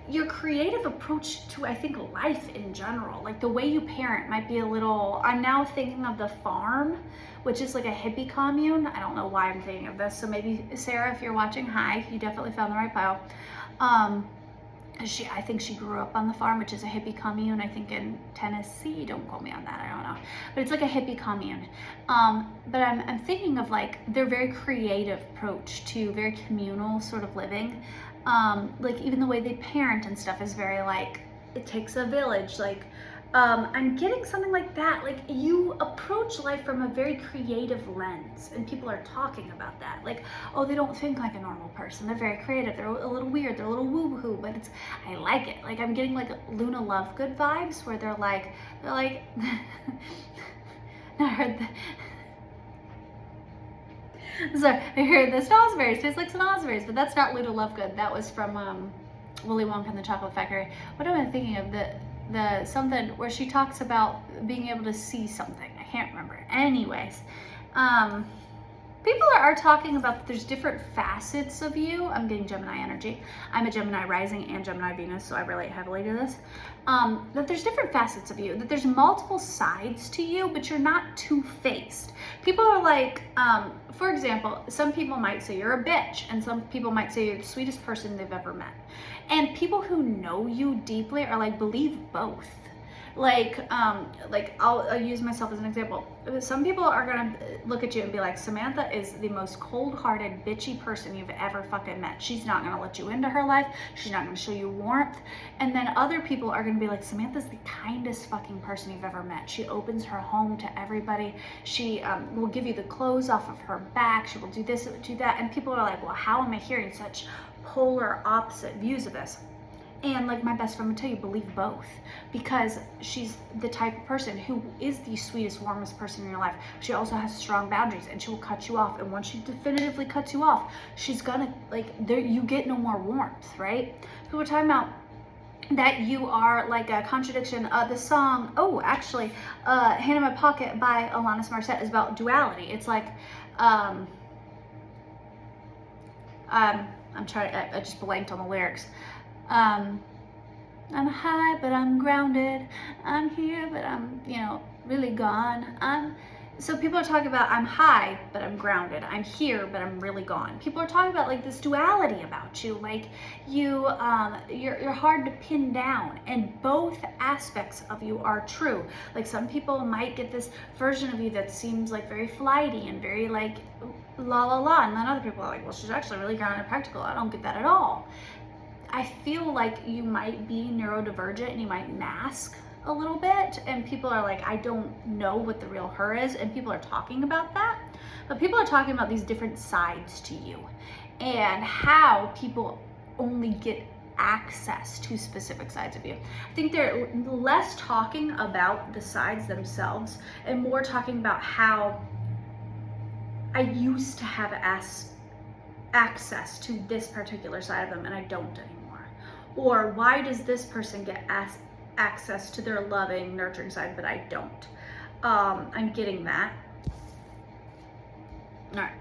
your creative approach to, I think, life in general. Like, the way you parent might be a little, I'm now thinking of The Farm, which is like a hippie commune. I don't know why I'm thinking of this, so maybe Sarah, if you're watching, hi, you definitely found the right pile. I think she grew up on The Farm, which is a hippie commune, I think in Tennessee. Don't quote me on that, I don't know. But it's like a hippie commune. But I'm thinking of like their very creative approach to very communal sort of living. Like even the way they parent and stuff is very like, it takes a village. Like, I'm getting something like that. Like, you approach life from a very creative lens, and people are talking about that. Like, oh, they don't think like a normal person. They're very creative. They're a little weird. They're a little woo-hoo, but I like it. Like, I'm getting like Luna Lovegood vibes, where they're like, I heard that. Sorry, I heard the snozzberries tastes like snozzberries, but that's not Luna Lovegood. That was from Willy Wonka and the Chocolate Factory. What am I thinking of? The something where she talks about being able to see something. I can't remember. Anyways, people are talking about that there's different facets of you. I'm getting Gemini energy. I'm a Gemini rising and Gemini Venus, so I relate heavily to this. That there's different facets of you, that there's multiple sides to you, but you're not two-faced. People are like, for example, some people might say you're a bitch, and some people might say you're the sweetest person they've ever met. And people who know you deeply are like, believe both. Like I'll use myself as an example. Some people are gonna look at you and be like, Samantha is the most cold-hearted, bitchy person you've ever fucking met. She's not gonna let you into her life. She's not gonna show you warmth. And then other people are gonna be like, Samantha's the kindest fucking person you've ever met. She opens her home to everybody. She will give you the clothes off of her back. She will do this, do that. And people are like, well, how am I hearing such polar opposite views of this? And like my best friend would tell you, believe both, because she's the type of person who is the sweetest, warmest person in your life. She also has strong boundaries, and she will cut you off. And once she definitively cuts you off, she's gonna, like, there, you get no more warmth, right? People are talking about that you are like a contradiction. The song, oh, actually, Hand in My Pocket by Alanis Morsette is about duality. It's like, I'm trying, I just blanked on the lyrics. I'm high, but I'm grounded. I'm here, but I'm, really gone. So people are talking about, I'm high, but I'm grounded. I'm here, but I'm really gone. People are talking about like this duality about you. Like you're hard to pin down, and both aspects of you are true. Like some people might get this version of you that seems like very flighty and very like la la la, and then other people are like, well, she's actually really grounded and practical. I don't get that at all. I feel like you might be neurodivergent and you might mask a little bit, and people are like, I don't know what the real her is, and people are talking about that. But people are talking about these different sides to you and how people only get access to specific sides of you. I think they're less talking about the sides themselves and more talking about how I used to have access to this particular side of them and I don't anymore. Or why does this person get access to their loving, nurturing side, but I don't? I'm getting that. All right.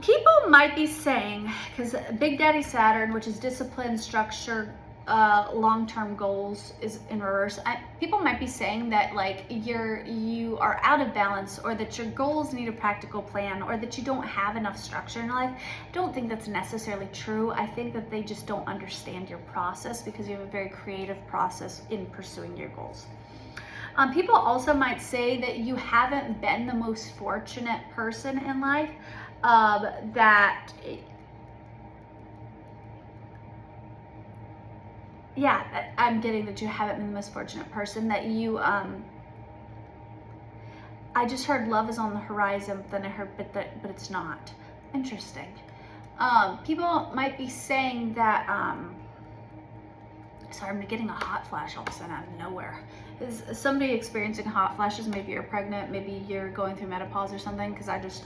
People might be saying, because Big Daddy Saturn, which is discipline, structure, long-term goals, is in reverse. People might be saying that like you are out of balance, or that your goals need a practical plan, or that you don't have enough structure in life. I don't think that's necessarily true. I think that they just don't understand your process, because you have a very creative process in pursuing your goals. People also might say that you haven't been the most fortunate person in life, that yeah, I'm getting that you haven't been the most fortunate person, that you, I just heard love is on the horizon, but then I heard, but it's not. Interesting. People might be saying that, sorry, I'm getting a hot flash all of a sudden out of nowhere. Is somebody experiencing hot flashes? Maybe you're pregnant, maybe you're going through menopause or something, because I just,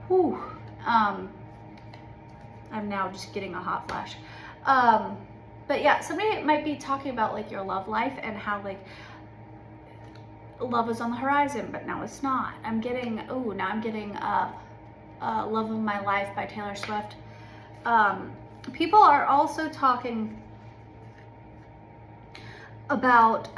whew, I'm now just getting a hot flash. But yeah, somebody might be talking about like your love life and how like love is on the horizon, but now it's not. I'm getting, now I'm getting Love of My Life by Taylor Swift. People are also talking about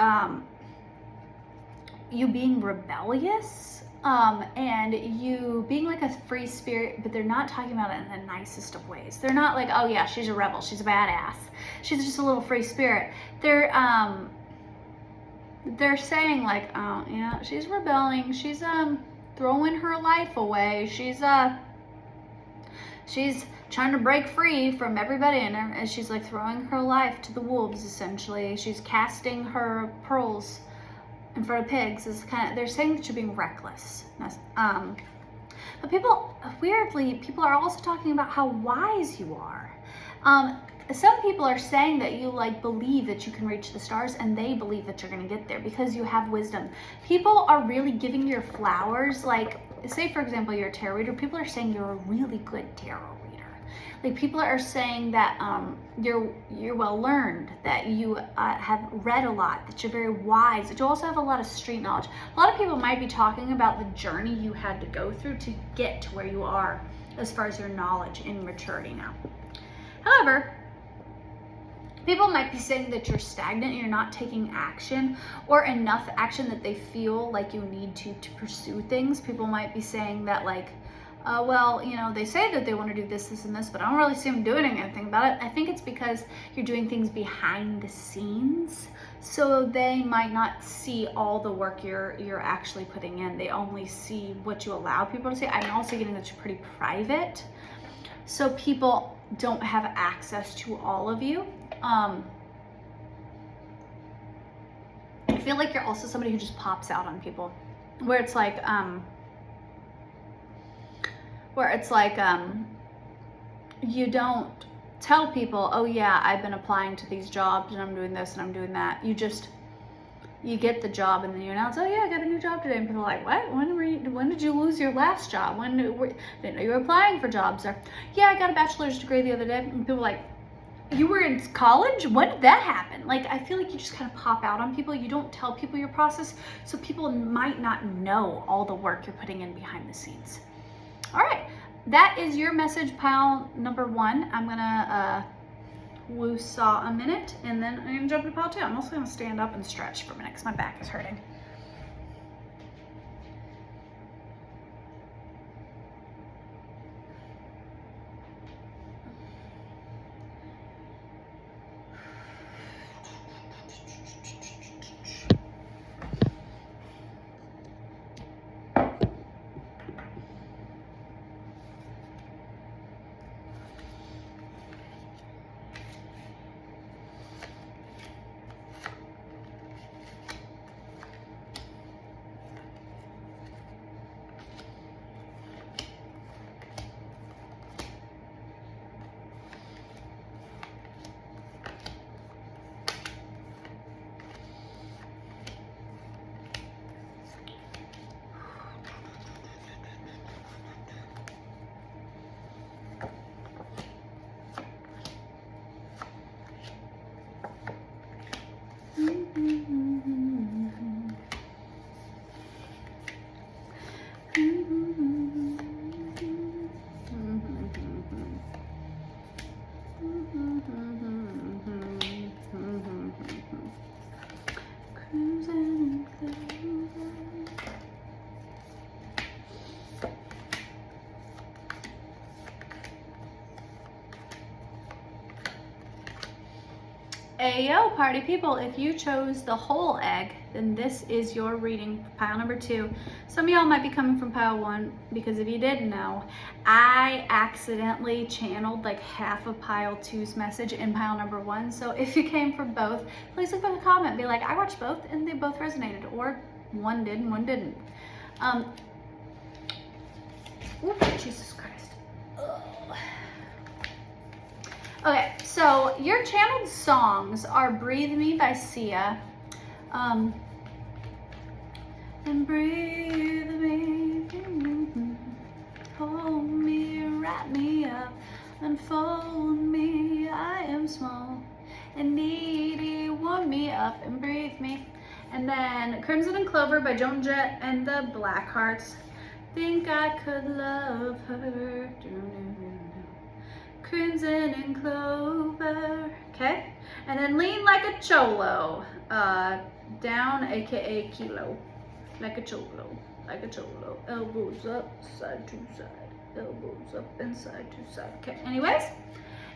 you being rebellious and you being like a free spirit, but they're not talking about it in the nicest of ways. They're not like, oh yeah, she's a rebel, she's a badass, she's just a little free spirit. They're saying like, oh yeah, she's rebelling, she's throwing her life away, she's trying to break free from everybody, and she's like throwing her life to the wolves essentially. She's casting her pearls in front of pigs. Is kind of, they're saying that you're being reckless. But people, weirdly, people are also talking about how wise you are. Some people are saying that you like believe that you can reach the stars, and they believe that you're going to get there because you have wisdom. People are really giving your flowers. Like, say for example, you're a tarot reader. People are saying you're a really good tarot reader. Like, people are saying that you're well learned, that you have read a lot, that you're very wise, that you also have a lot of street knowledge. A lot of people might be talking about the journey you had to go through to get to where you are as far as your knowledge and maturity now. However, people might be saying that you're stagnant and you're not taking action, or enough action that they feel like you need to pursue things. People might be saying that like, well, you know, they say that they want to do this, this, and this, but I don't really see them doing anything about it. I think it's because you're doing things behind the scenes, so they might not see all the work you're actually putting in. They only see what you allow people to see. I'm also getting that you're pretty private, so people don't have access to all of you. I feel like you're also somebody who just pops out on people, where it's like, you don't tell people, oh yeah, I've been applying to these jobs and I'm doing this and I'm doing that. You get the job and then you announce, oh yeah, I got a new job today. And people are like, what? When did you lose your last job? Didn't know you were applying for jobs. Or, yeah, I got a bachelor's degree the other day. And people are like, you were in college? When did that happen? Like, I feel like you just kind of pop out on people. You don't tell people your process, so people might not know all the work you're putting in behind the scenes. All right, that is your message pile number 1. I'm gonna woo-saw a minute, and then I'm gonna jump into pile 2. I'm also gonna stand up and stretch for a minute because my back is hurting. Ayo, party people, if you chose the whole egg, then this is your reading, pile number 2. Some of y'all might be coming from pile 1, because if you didn't know, I accidentally channeled like half of pile 2's message in pile number 1. So if you came from both, please leave a comment, be like, I watched both and they both resonated, or one did and one didn't. Ooh, Jesus Christ. Ugh. Okay, so your channeled songs are Breathe Me by Sia, and breathe me, hold me, wrap me up, unfold me, I am small and needy, warm me up and breathe me. And then Crimson and Clover by Joan Jett and the Blackhearts, think I could love her. Crimson and Clover, okay? And then Lean Like a Cholo, down, aka kilo, like a cholo, elbows up, side to side, elbows up and side to side, okay? Anyways,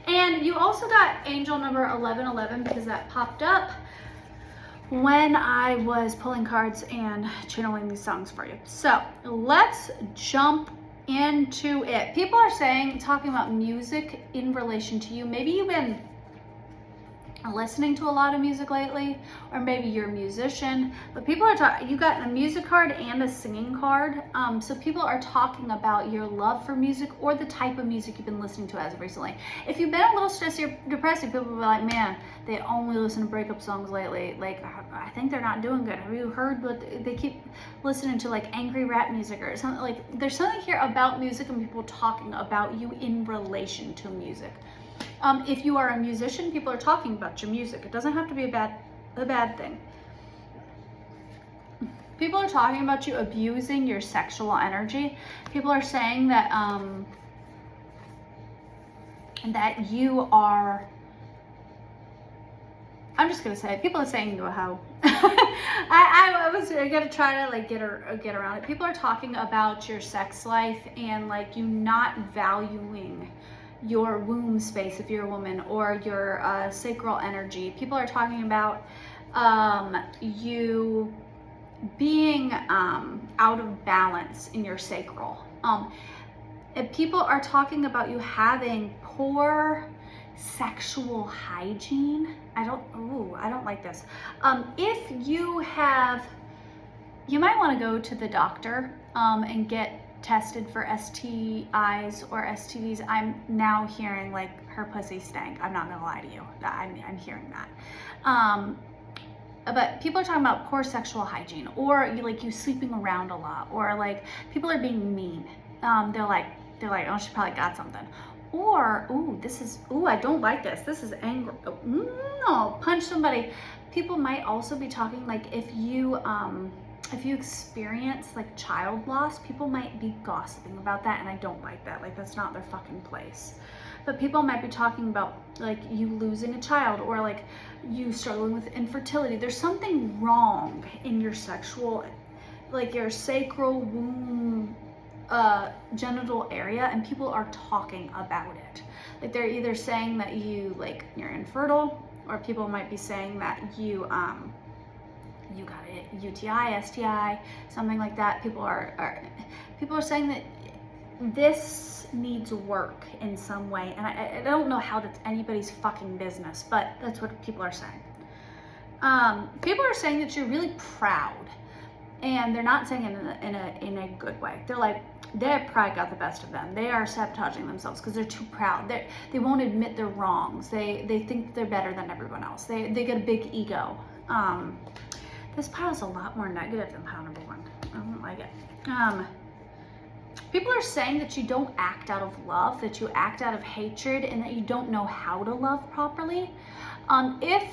and you also got angel number 1111 because that popped up when I was pulling cards and channeling these songs for you. So let's jump into it. People are saying, talking about music in relation to you. Maybe you've been listening to a lot of music lately, or maybe you're a musician, but people are talking, you got a music card and a singing card. So people are talking about your love for music or the type of music you've been listening to as of recently. If you've been a little stressed or depressed, people will be like, man, they only listen to breakup songs lately. Like, I think they're not doing good. Have you heard what they keep listening to, like angry rap music or something? Like, there's something here about music and people talking about you in relation to music. If you are a musician, people are talking about your music. It doesn't have to be a bad thing. People are talking about you abusing your sexual energy. People are saying that that you are, I'm just gonna say it. People are saying you're a hoe. I was gonna try to like get around it. People are talking about your sex life and like you not valuing your womb space if you're a woman, or your sacral energy. People are talking about you being out of balance in your sacral. And people are talking about you having poor sexual hygiene. I don't like this. If you have, you might want to go to the doctor and get tested for STIs or STDs. I'm now hearing like her pussy stank. I'm not gonna lie to you. I'm hearing that. But people are talking about poor sexual hygiene, or you sleeping around a lot, or like people are being mean. They're like, oh, she probably got something. Or, I don't like this. This is anger. No, punch somebody. People might also be talking like if you experience like child loss, people might be gossiping about that, and I don't like that. Like, that's not their fucking place. But people might be talking about like you losing a child, or like you struggling with infertility. There's something wrong in your sexual, like your sacral womb, genital area, and people are talking about it. Like, they're either saying that you're infertile, or people might be saying that you got a UTI, STI, something like that. People are saying that this needs work in some way, and I don't know how that's anybody's fucking business, but that's what people are saying. People are saying that you're really proud, and they're not saying it in a good way. They're like, their pride got the best of them. They are sabotaging themselves because they're too proud. They won't admit their wrongs. They think they're better than everyone else. They get a big ego. This pile is a lot more negative than pile number 1. I don't like it. People are saying that you don't act out of love, that you act out of hatred, and that you don't know how to love properly. If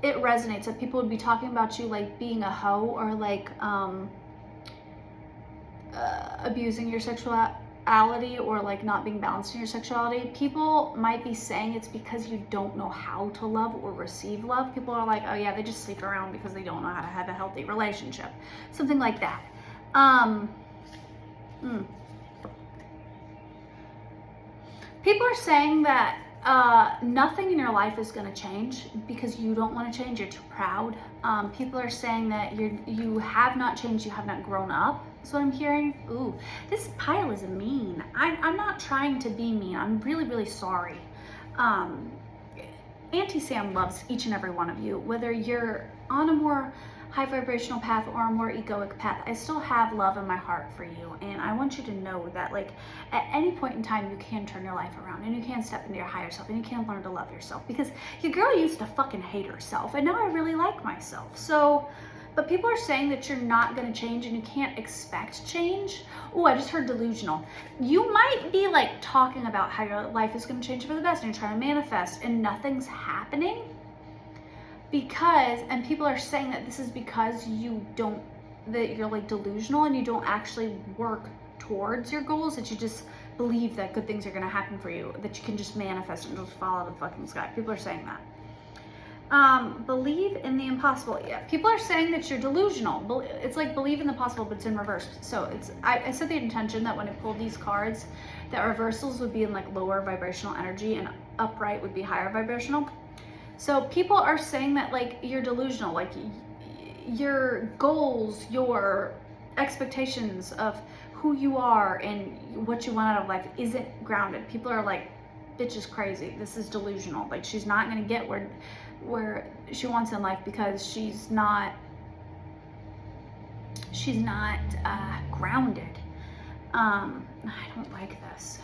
it resonates, that people would be talking about you like being a hoe, or like abusing your sexuality, or like not being balanced in your sexuality, people might be saying it's because you don't know how to love or receive love. People are like, oh yeah, they just sleep around because they don't know how to have a healthy relationship. Something like that. People are saying that nothing in your life is going to change because you don't want to change. You're too proud. People are saying that you have not changed. You have not grown up. That's what I'm hearing. Ooh, this pile is mean. I'm not trying to be mean. I'm really, really sorry. Auntie Sam loves each and every one of you, whether you're on a more high vibrational path or a more egoic path. I still have love in my heart for you, and I want you to know that, like, at any point in time you can turn your life around and you can step into your higher self and you can learn to love yourself, because your girl used to fucking hate herself and now I really like myself. So, but people are saying that you're not going to change and you can't expect change. Oh, I just heard delusional. You might be like talking about how your life is going to change for the best and you're trying to manifest and nothing's happening. Because, and people are saying that this is because that you're like delusional and you don't actually work towards your goals, that you just believe that good things are going to happen for you, that you can just manifest and just fall out of the fucking sky. People are saying that. Believe in the impossible. Yeah, people are saying that you're delusional. It's like believe in the possible, but it's in reverse. So I set the intention that when I pulled these cards, that reversals would be in like lower vibrational energy and upright would be higher vibrational. So people are saying that like you're delusional, like your goals, your expectations of who you are and what you want out of life isn't grounded. People are like, bitch is crazy. This is delusional. Like she's not going to get where she wants in life because she's not grounded. I don't like this.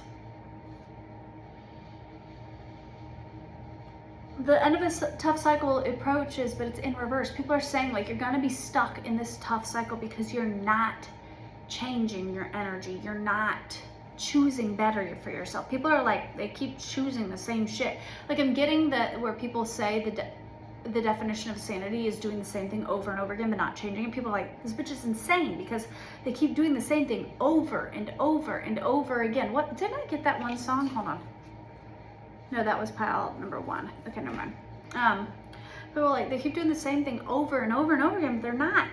The end of a tough cycle approaches, but it's in reverse. People are saying like you're gonna be stuck in this tough cycle because you're not changing your energy. You're not choosing better for yourself. People are like, they keep choosing the same shit. Like I'm getting where people say the definition of sanity is doing the same thing over and over again but not changing it. People are like, this bitch is insane because they keep doing the same thing over and over and over again. What, didn't I get that one song? Hold on. No, that was pile number 1. Okay, never mind. People are like, they keep doing the same thing over and over and over again, but they're not.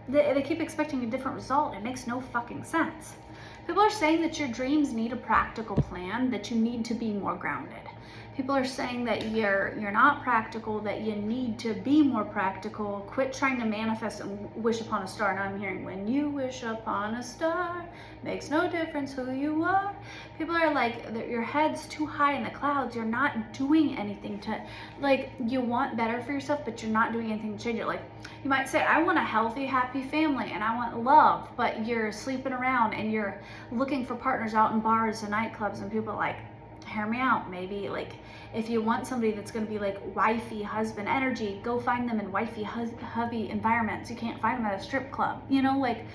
They keep expecting a different result. It makes no fucking sense. People are saying that your dreams need a practical plan, that you need to be more grounded. People are saying that you're not practical, that you need to be more practical. Quit trying to manifest and wish upon a star. Now I'm hearing, when you wish upon a star, makes no difference who you are. People are like, your head's too high in the clouds. You're not doing anything to, like, you want better for yourself, but you're not doing anything to change it. Like, you might say, I want a healthy, happy family and I want love, but you're sleeping around and you're looking for partners out in bars and nightclubs, and people are like, hear me out. Maybe like if you want somebody that's going to be like wifey husband energy, go find them in wifey hubby environments. You can't find them at a strip club, you know. Like,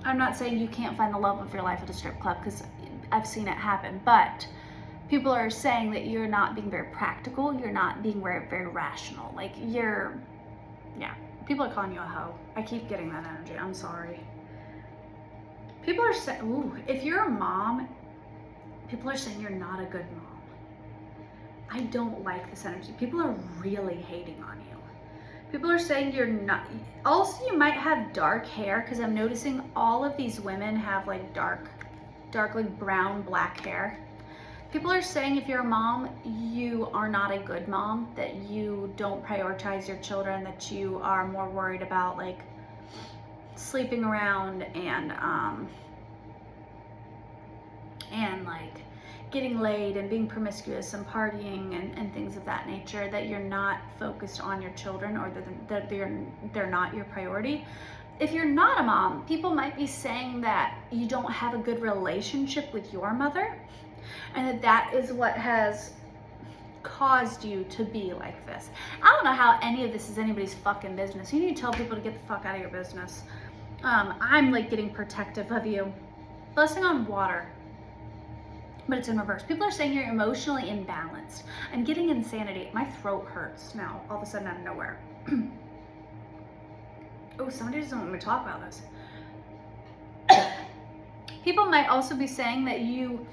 I'm not saying you can't find the love of your life at a strip club, because I've seen it happen, but people are saying that you're not being very practical, you're not being very, very rational. Like yeah, people are calling you a hoe. I keep getting that energy. I'm sorry. People are saying, ooh, if you're a mom, people are saying you're not a good mom. I don't like this energy. People are really hating on you. People are saying you're not. Also, you might have dark hair, because I'm noticing all of these women have like dark like brown, black hair. People are saying if you're a mom, you are not a good mom, that you don't prioritize your children, that you are more worried about like sleeping around and like getting laid and being promiscuous and partying and things of that nature, that you're not focused on your children, or that they're not your priority. If you're not a mom, people might be saying that you don't have a good relationship with your mother, and that is what has caused you to be like this. I don't know how any of this is anybody's fucking business. You need to tell people to get the fuck out of your business. I'm like getting protective of you. Blessing on water. But it's in reverse. People are saying you're emotionally imbalanced. I'm getting insanity. My throat hurts now, all of a sudden out of nowhere. Oh, somebody doesn't want me to talk about this. People might also be saying that you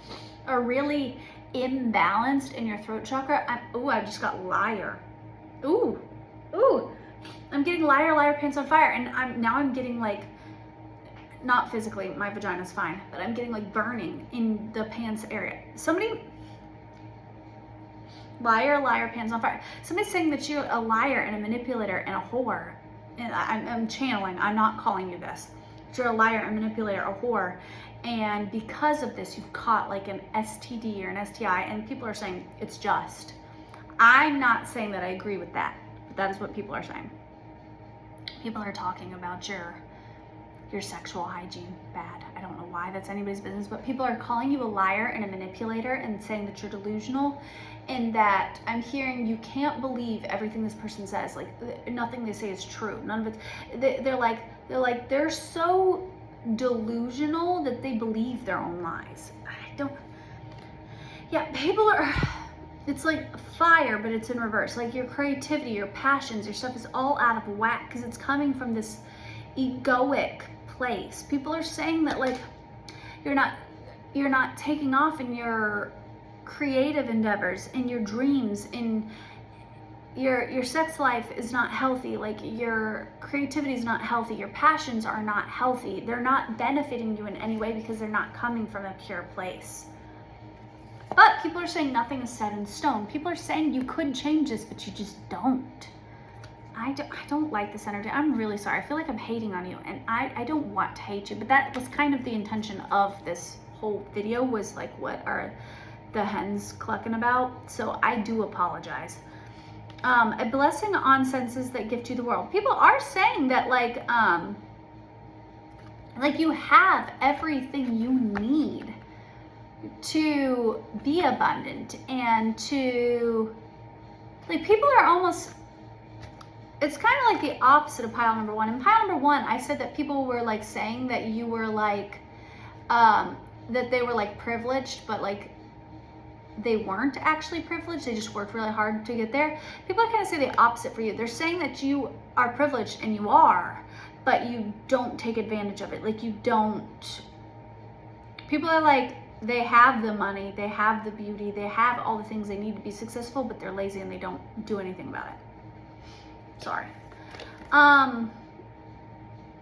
are really imbalanced in your throat chakra. I just got liar. Ooh. I'm getting liar, pants on fire. And I'm getting like, not physically, my vagina's fine, but I'm getting like burning in the pants area. Somebody, Liar, liar, pants on fire. Somebody's saying that you're a liar and a manipulator and a whore. And I'm channeling, I'm not calling you this. You're a liar, a manipulator, a whore. And because of this, you've caught like an STD or an STI, and people are saying it's just. I'm not saying that I agree with that, but that is what people are saying. People are talking about your sexual hygiene bad. I don't know why that's anybody's business, but people are calling you a liar and a manipulator and saying that you're delusional, and that I'm hearing you can't believe everything this person says. Like nothing they say is true. None of it's, they're so delusional that they believe their own lies. People are, it's like fire, but it's in reverse. Like your creativity, your passions, your stuff is all out of whack because it's coming from this egoic place. People are saying that like you're not taking off in your creative endeavors, in your dreams, in your sex life is not healthy, like your creativity is not healthy, your passions are not healthy, they're not benefiting you in any way because they're not coming from a pure place. But people are saying nothing is set in stone. People are saying you could change this, but you just don't. I don't like this energy. I'm really sorry. I feel like I'm hating on you, and I don't want to hate you, but that was kind of the intention of this whole video, was like, what are the hens clucking about? So I do apologize. A blessing on senses that gift you the world. People are saying that like you have everything you need to be abundant, and to, like, people are almost, it's kind of like the opposite of pile number one. In pile number one, I said that people were like saying that you were like, that they were like privileged, but like they weren't actually privileged. They just worked really hard to get there. People kind of say the opposite for you. They're saying that you are privileged, and you are, but you don't take advantage of it. Like you don't, people are like, they have the money, they have the beauty, they have all the things they need to be successful, but they're lazy and they don't do anything about it. Sorry.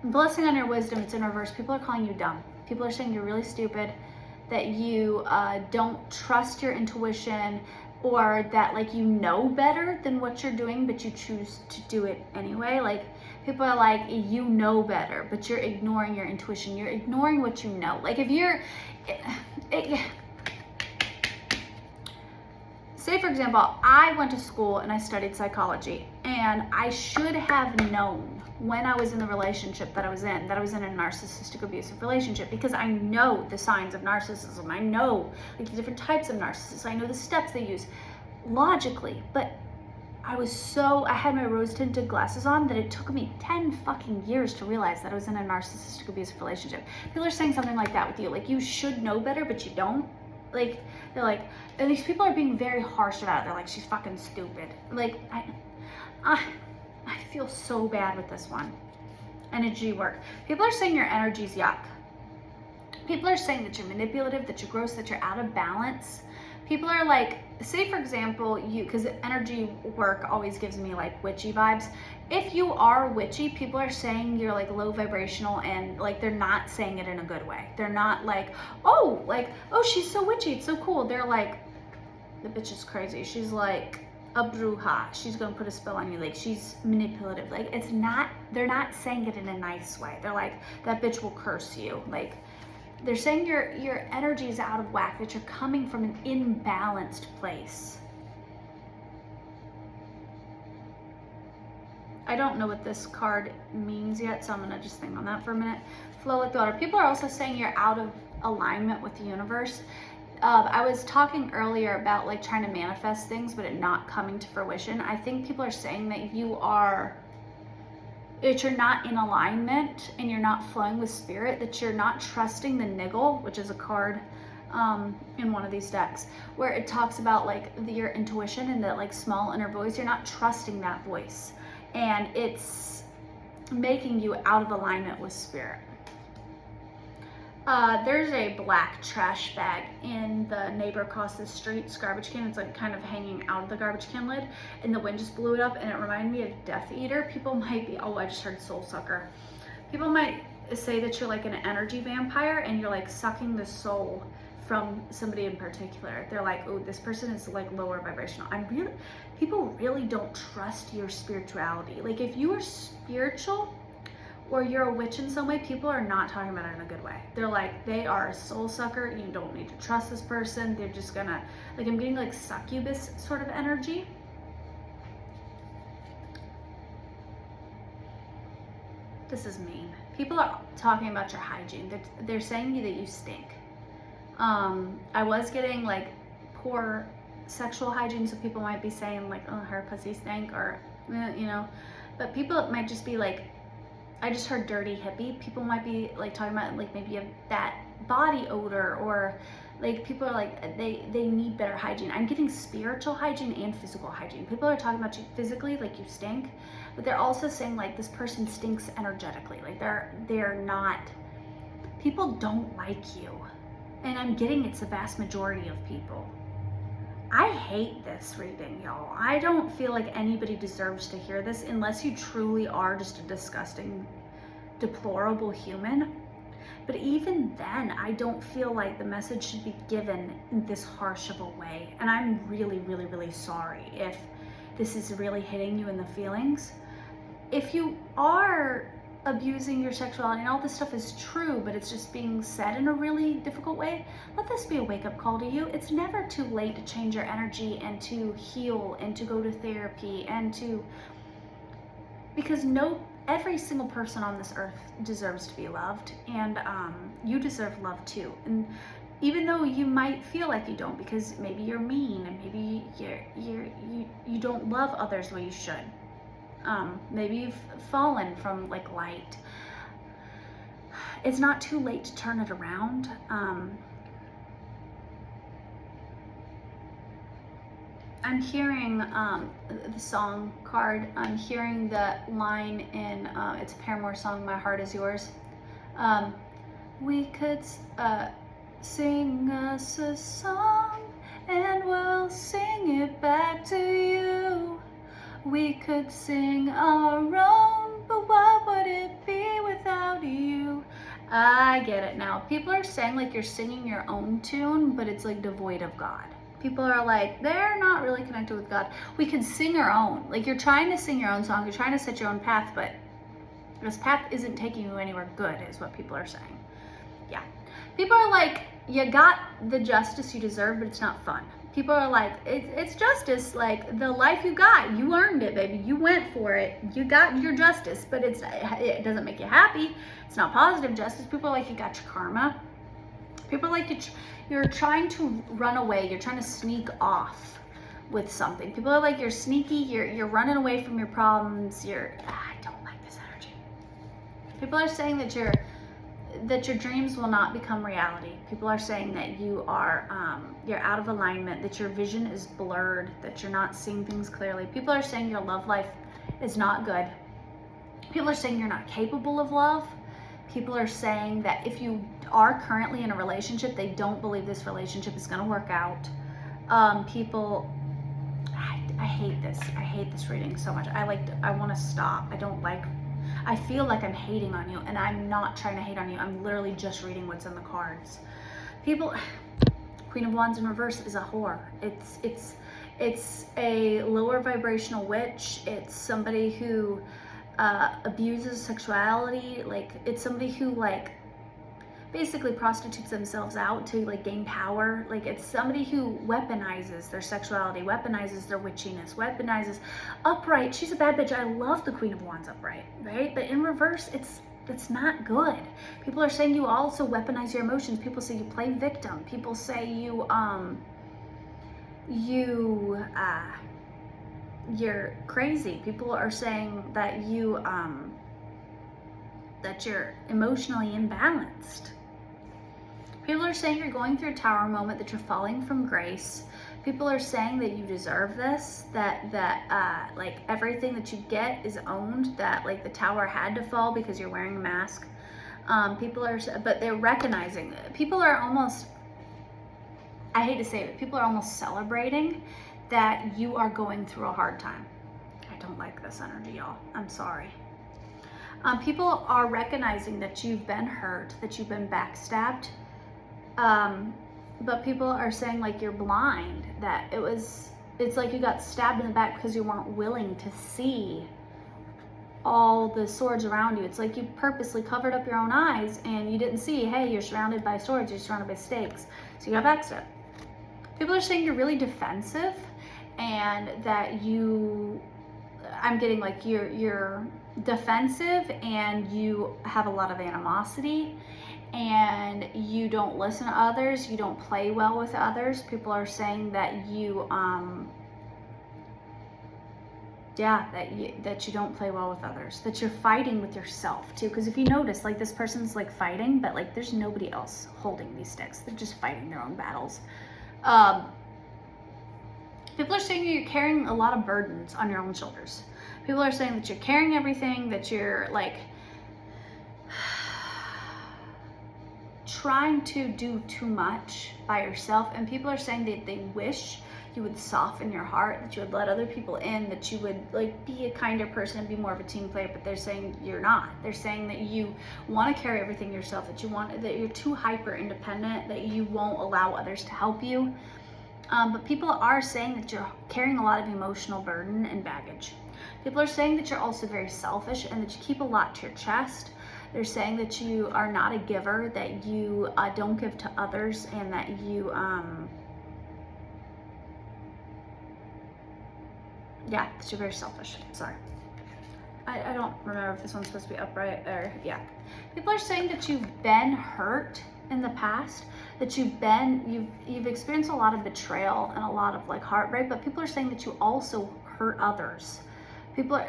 Blessing on your wisdom, it's in reverse. People are calling you dumb. People are saying you're really stupid, that you don't trust your intuition, or that like you know better than what you're doing, but you choose to do it anyway. Like people are like, you know better, but you're ignoring your intuition. You're ignoring what you know. Like if you're, say for example, I went to school and I studied psychology, and I should have known when I was in the relationship that I was in a narcissistic abusive relationship, because I know the signs of narcissism. I know like the different types of narcissists. I know the steps they use logically, but I had my rose tinted glasses on that it took me 10 fucking years to realize that I was in a narcissistic abusive relationship. People are saying something like that with you. Like you should know better, but you don't. Like, they're like, and these people are being very harsh about it. They're like, she's fucking stupid. Like, I feel so bad with this one. Energy work. People are saying your energy's yuck. People are saying that you're manipulative, that you're gross, that you're out of balance. People are like, say for example, because energy work always gives me like witchy vibes. If you are witchy, people are saying you're like low vibrational, and like they're not saying it in a good way. They're not like, oh, she's so witchy, it's so cool. They're like, the bitch is crazy. She's like a bruja. She's gonna put a spell on you. Like she's manipulative. Like it's not, they're not saying it in a nice way. They're like, that bitch will curse you. Like they're saying your energy is out of whack, that you're coming from an imbalanced place. I don't know what this card means yet, so I'm gonna just think on that for a minute. Flow like water. People are also saying you're out of alignment with the universe. I was talking earlier about like trying to manifest things, but it not coming to fruition. I think people are saying that that you're not in alignment and you're not flowing with spirit, that you're not trusting the niggle, which is a card in one of these decks, where it talks about like your intuition and that like small inner voice. You're not trusting that voice, and it's making you out of alignment with spirit. There's a black trash bag in the neighbor across the street's garbage can. It's like kind of hanging out of the garbage can lid, and the wind just blew it up, and it reminded me of Death Eater. People might be, oh, I just heard Soul Sucker. People might say that you're like an energy vampire, and you're like sucking the soul from somebody in particular. They're like, oh, this person is like lower vibrational. People really don't trust your spirituality. Like if you are spiritual or you're a witch in some way, people are not talking about it in a good way. They're like, they are a soul sucker. You don't need to trust this person. They're just gonna, like, I'm getting like succubus sort of energy. This is mean. People are talking about your hygiene. They're saying that you stink. I was getting like poor sexual hygiene, so people might be saying like, oh, her pussy stank, or, you know, but people might just be like, I just heard dirty hippie. People might be like talking about like maybe a bad body odor, or like people are like, they need better hygiene. I'm getting spiritual hygiene and physical hygiene. People are talking about you physically, like you stink, but they're also saying like this person stinks energetically. Like they're not, people don't like you. And I'm getting it's the vast majority of people. I hate this reading, y'all. I don't feel like anybody deserves to hear this unless you truly are just a disgusting, deplorable human. But even then, I don't feel like the message should be given in this harsh of a way. And I'm really, really, really sorry if this is really hitting you in the feelings. If you are abusing your sexuality and all this stuff is true, but it's just being said in a really difficult way, let this be a wake-up call to you. It's never too late to change your energy and to heal and to go to therapy and to, because every single person on this earth deserves to be loved, and you deserve love too. And even though you might feel like you don't, because maybe you're mean and maybe you don't love others the way you should. Maybe you've fallen from like light. It's not too late to turn it around. I'm hearing the song card. I'm hearing the line in it's a Paramore song, "My Heart Is Yours." We could sing us a song and we'll sing it back to you. We could sing our own, but what would it be without you? I get it now. People are saying like you're singing your own tune, but it's like devoid of God. People are like, they're not really connected with God. We could sing our own. Like you're trying to sing your own song, you're trying to set your own path, but this path isn't taking you anywhere good, is what people are saying. Yeah. People are like, you got the justice you deserve, but it's not fun. People are like, it's justice, like the life you got, you earned it, baby. You went for it. You got your justice, but it doesn't make you happy. It's not positive justice. People are like, you got your karma. People are like, you're trying to run away. You're trying to sneak off with something. People are like, you're sneaky. You're running away from your problems. I don't like this energy. People are saying that your dreams will not become reality. People are saying that you are you're out of alignment, that your vision is blurred, that you're not seeing things clearly. People are saying your love life is not good. People are saying you're not capable of love. People are saying that if you are currently in a relationship, they don't believe this relationship is going to work out. I hate this. I hate this reading so much. I want to stop. I feel like I'm hating on you, and I'm not trying to hate on you. I'm literally just reading what's in the cards. People, Queen of Wands in reverse is a whore. It's a lower vibrational witch. It's somebody who abuses sexuality. Like it's somebody who like basically prostitutes themselves out to like gain power. Like it's somebody who weaponizes their sexuality, weaponizes their witchiness, weaponizes upright. She's a bad bitch. I love the Queen of Wands upright, right? But in reverse, it's not good. People are saying you also weaponize your emotions. People say you play victim. People say you're crazy. People are saying that that you're emotionally imbalanced. People are saying you're going through a tower moment, that you're falling from grace. People are saying that you deserve this, that like everything that you get is owned, that like the tower had to fall because you're wearing a mask. But they're recognizing that. People are almost, I hate to say it, but people are almost celebrating that you are going through a hard time. I don't like this energy, y'all. I'm sorry. People are recognizing that you've been hurt, that you've been backstabbed. but people are saying like you're blind, that it's like you got stabbed in the back because you weren't willing to see all the swords around you. It's like you purposely covered up your own eyes and you didn't see, hey, you're surrounded by swords, you're surrounded by stakes, so you got backstabbed. People are saying you're really defensive, and that I'm getting like you're defensive and you have a lot of animosity, and you don't listen to others, you don't play well with others. People are saying that you that you don't play well with others, that you're fighting with yourself too. Because if you notice, like, this person's like fighting, but like there's nobody else holding these sticks, they're just fighting their own battles. People are saying you're carrying a lot of burdens on your own shoulders. People are saying that you're carrying everything, that you're like trying to do too much by yourself. And people are saying that they wish you would soften your heart, that you would let other people in, that you would like be a kinder person and be more of a team player, but they're saying you're not. They're saying that you want to carry everything yourself, that you're too hyper independent, that you won't allow others to help you. But people are saying that you're carrying a lot of emotional burden and baggage. People are saying that you're also very selfish and that you keep a lot to your chest. They're saying that you are not a giver, that you don't give to others, and that you that you're very selfish. Sorry. I don't remember if this one's supposed to be upright or, People are saying that you've been hurt in the past, that you've experienced a lot of betrayal and a lot of like heartbreak, but people are saying that you also hurt others.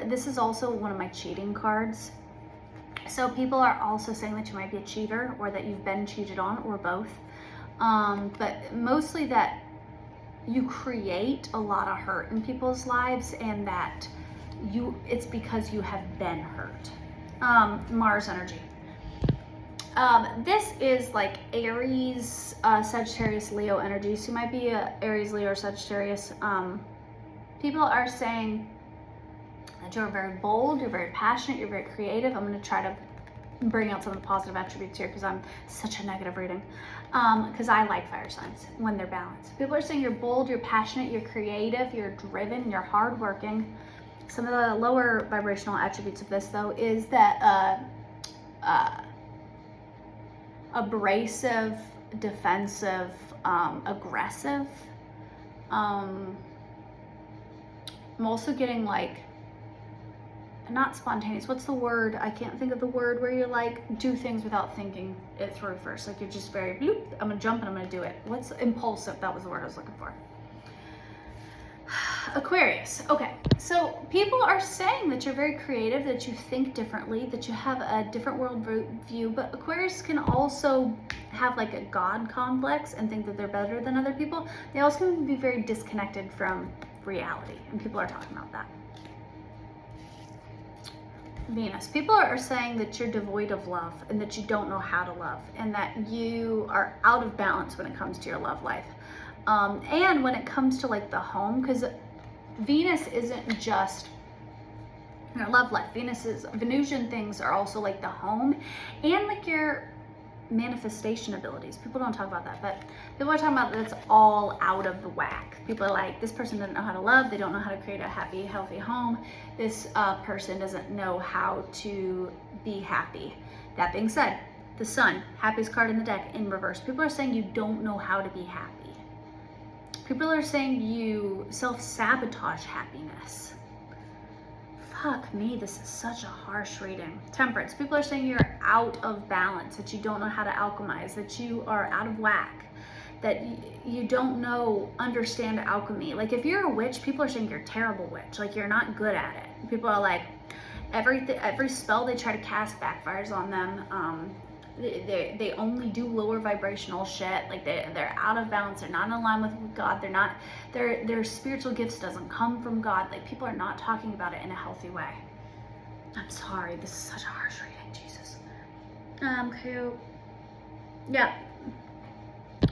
This is also one of my cheating cards. So people are also saying that you might be a cheater, or that you've been cheated on, or both. But mostly that you create a lot of hurt in people's lives, and that it's because you have been hurt. Mars energy. This is like Aries, Sagittarius, Leo energy. So you might be a Aries, Leo, or Sagittarius. People are saying that you're very bold, you're very passionate, you're very creative. I'm going to try to bring out some of the positive attributes here because I'm such a negative reading. Because I like fire signs when they're balanced. People are saying you're bold, you're passionate, you're creative, you're driven, you're hardworking. Some of the lower vibrational attributes of this, though, is that abrasive, defensive, aggressive. I'm also getting like, not spontaneous, what's the word? I can't think of the word, where you like do things without thinking it through first. Like you're just very, bloop, I'm gonna jump and I'm gonna do it. What's impulsive? That was the word I was looking for. Aquarius. Okay, so people are saying that you're very creative, that you think differently, that you have a different world view, but Aquarius can also have like a God complex and think that they're better than other people. They also can be very disconnected from reality, and people are talking about that. Venus. People are saying that you're devoid of love, and that you don't know how to love, and that you are out of balance when it comes to your love life. And when it comes to like the home, because Venus isn't just your love life. Venusian things are also like the home and like your manifestation abilities. People don't talk about that, but people are talking about that's all out of the whack. People are like, this person doesn't know how to love, they don't know how to create a happy, healthy home. This person doesn't know how to be happy. That being said, the Sun, happiest card in the deck, in reverse. People are saying you don't know how to be happy. People are saying you self-sabotage happiness. Fuck me, this is such a harsh reading. Temperance. People are saying you're out of balance, that you don't know how to alchemize, that you are out of whack, that you don't understand alchemy. Like if you're a witch, people are saying you're a terrible witch, like you're not good at it. People are like, every spell they try to cast backfires on them. They only do lower vibrational shit. Like they're out of balance. They're not in alignment with God. Their spiritual gifts doesn't come from God. Like people are not talking about it in a healthy way. I'm sorry. This is such a harsh reading. Jesus. Okay. Yeah.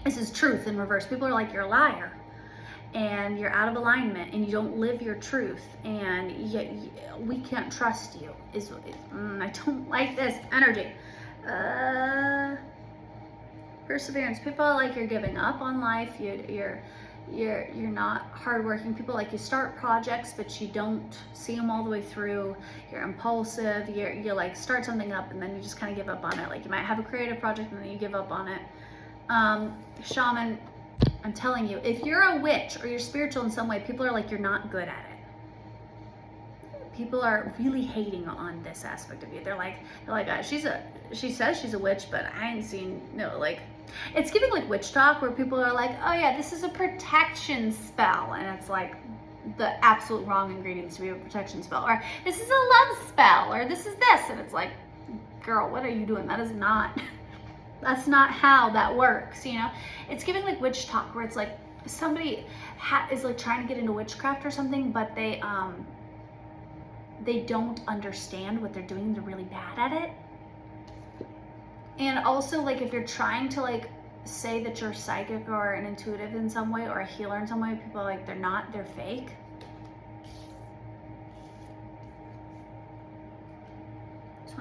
This is truth in reverse. People are like, you're a liar, and you're out of alignment, and you don't live your truth, and we can't trust you. I don't like this energy. Perseverance. People are like, you're giving up on life. You're not hardworking. People like, you start projects, but you don't see them all the way through. You're impulsive. You like start something up and then you just kind of give up on it. Like you might have a creative project and then you give up on it. Shaman, I'm telling you, if you're a witch or you're spiritual in some way, people are like, you're not good at it. People are really hating on this aspect of you. They're like, she says she's a witch, but I ain't seen, no, like, it's giving like witch talk where people are like, oh yeah, this is a protection spell. And it's like the absolute wrong ingredients to be a protection spell. Or this is a love spell, or this is this. And it's like, girl, what are you doing? That is not, that's not how that works, you know? It's giving like witch talk where it's like somebody is like trying to get into witchcraft or something, but they don't understand what they're doing. They're really bad at it. And also, like, if you're trying to like say that you're psychic or an intuitive in some way or a healer in some way, people are like, they're not, they're fake.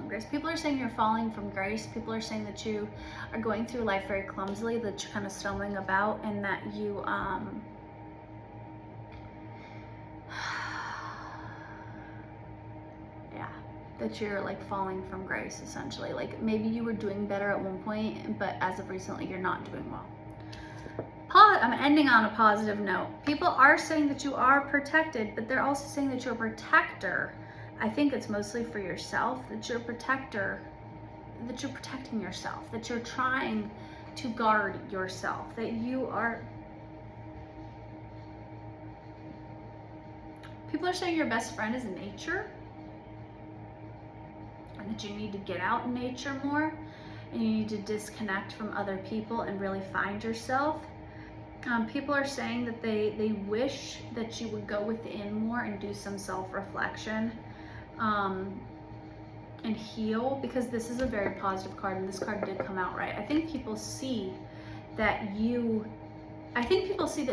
Grace. People are saying you're falling from grace. People are saying that you are going through life very clumsily, that you're kind of stumbling about, and that you that you're like falling from grace, essentially. Like maybe you were doing better at one point, but as of recently you're not doing well. I'm ending on a positive note. People are saying that you are protected, but they're also saying that you're a protector. I think it's mostly for yourself, that you're a protector, that you're protecting yourself, that you're trying to guard yourself, that you are... People are saying your best friend is nature, and that you need to get out in nature more, and you need to disconnect from other people and really find yourself. People are saying that they wish that you would go within more and do some self-reflection and heal, because this is a very positive card, and this card did come out right. I think people see that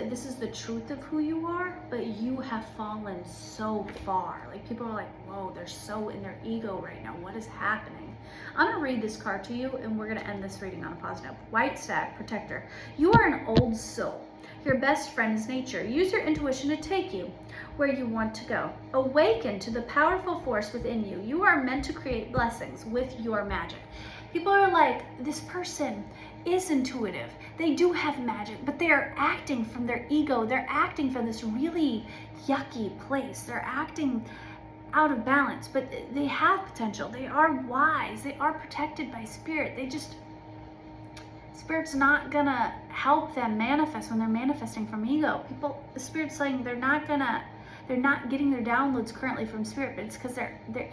this is the truth of who you are, but you have fallen so far. Like people are like, whoa, they're so in their ego right now. What is happening? I'm gonna read this card to you, and we're gonna end this reading on a positive note. White Stag, Protector. You are an old soul. Your best friend is nature. Use your intuition to take you where you want to go. Awaken to the powerful force within you. You are meant to create blessings with your magic. People are like, this person is intuitive. They do have magic, but they are acting from their ego. They're acting from this really yucky place. They're acting out of balance, but they have potential. They are wise. They are protected by spirit. Spirit's not gonna help them manifest when they're manifesting from ego. The Spirit's saying they're not getting their downloads currently from spirit, but it's because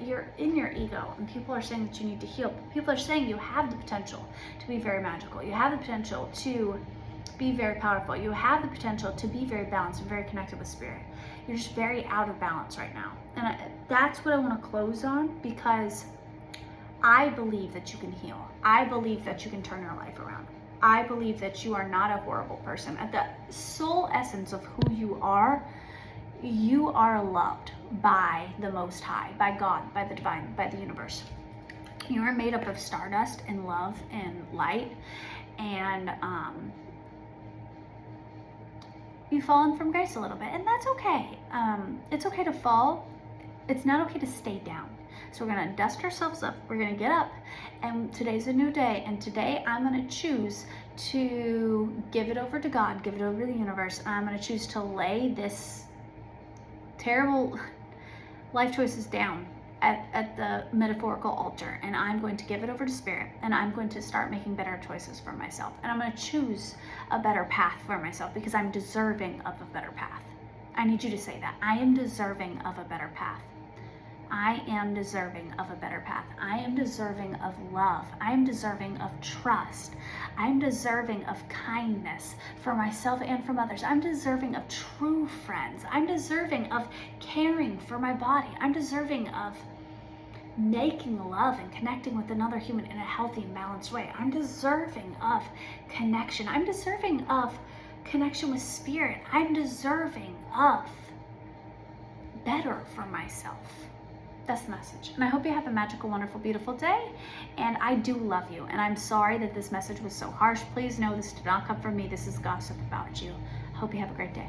you're in your ego, and people are saying that you need to heal. People are saying you have the potential to be very magical. You have the potential to be very powerful. You have the potential to be very balanced and very connected with spirit. You're just very out of balance right now. And that's what I want to close on, because I believe that you can heal. I believe that you can turn your life around. I believe that you are not a horrible person. At the soul essence of who you are loved by the Most High, by God, by the divine, by the universe. You are made up of stardust and love and light, and you've fallen from grace a little bit, and that's okay. It's okay to fall. It's not okay to stay down. So we're gonna dust ourselves up, we're gonna get up, and today's a new day, and today I'm gonna choose to give it over to God, give it over to the universe, and I'm gonna choose to lay this terrible life choices down at the metaphorical altar, and I'm going to give it over to spirit, and I'm going to start making better choices for myself, and I'm going to choose a better path for myself, because I'm deserving of a better path. I need you to say that. I am deserving of a better path. I am deserving of a better path. I am deserving of love. I am deserving of trust. I'm deserving of kindness for myself and from others. I'm deserving of true friends. I'm deserving of caring for my body. I'm deserving of making love and connecting with another human in a healthy and balanced way. I'm deserving of connection. I'm deserving of connection with spirit. I'm deserving of better for myself. That's the message. And I hope you have a magical, wonderful, beautiful day. And I do love you. And I'm sorry that this message was so harsh. Please know this did not come from me. This is gossip about you. I hope you have a great day.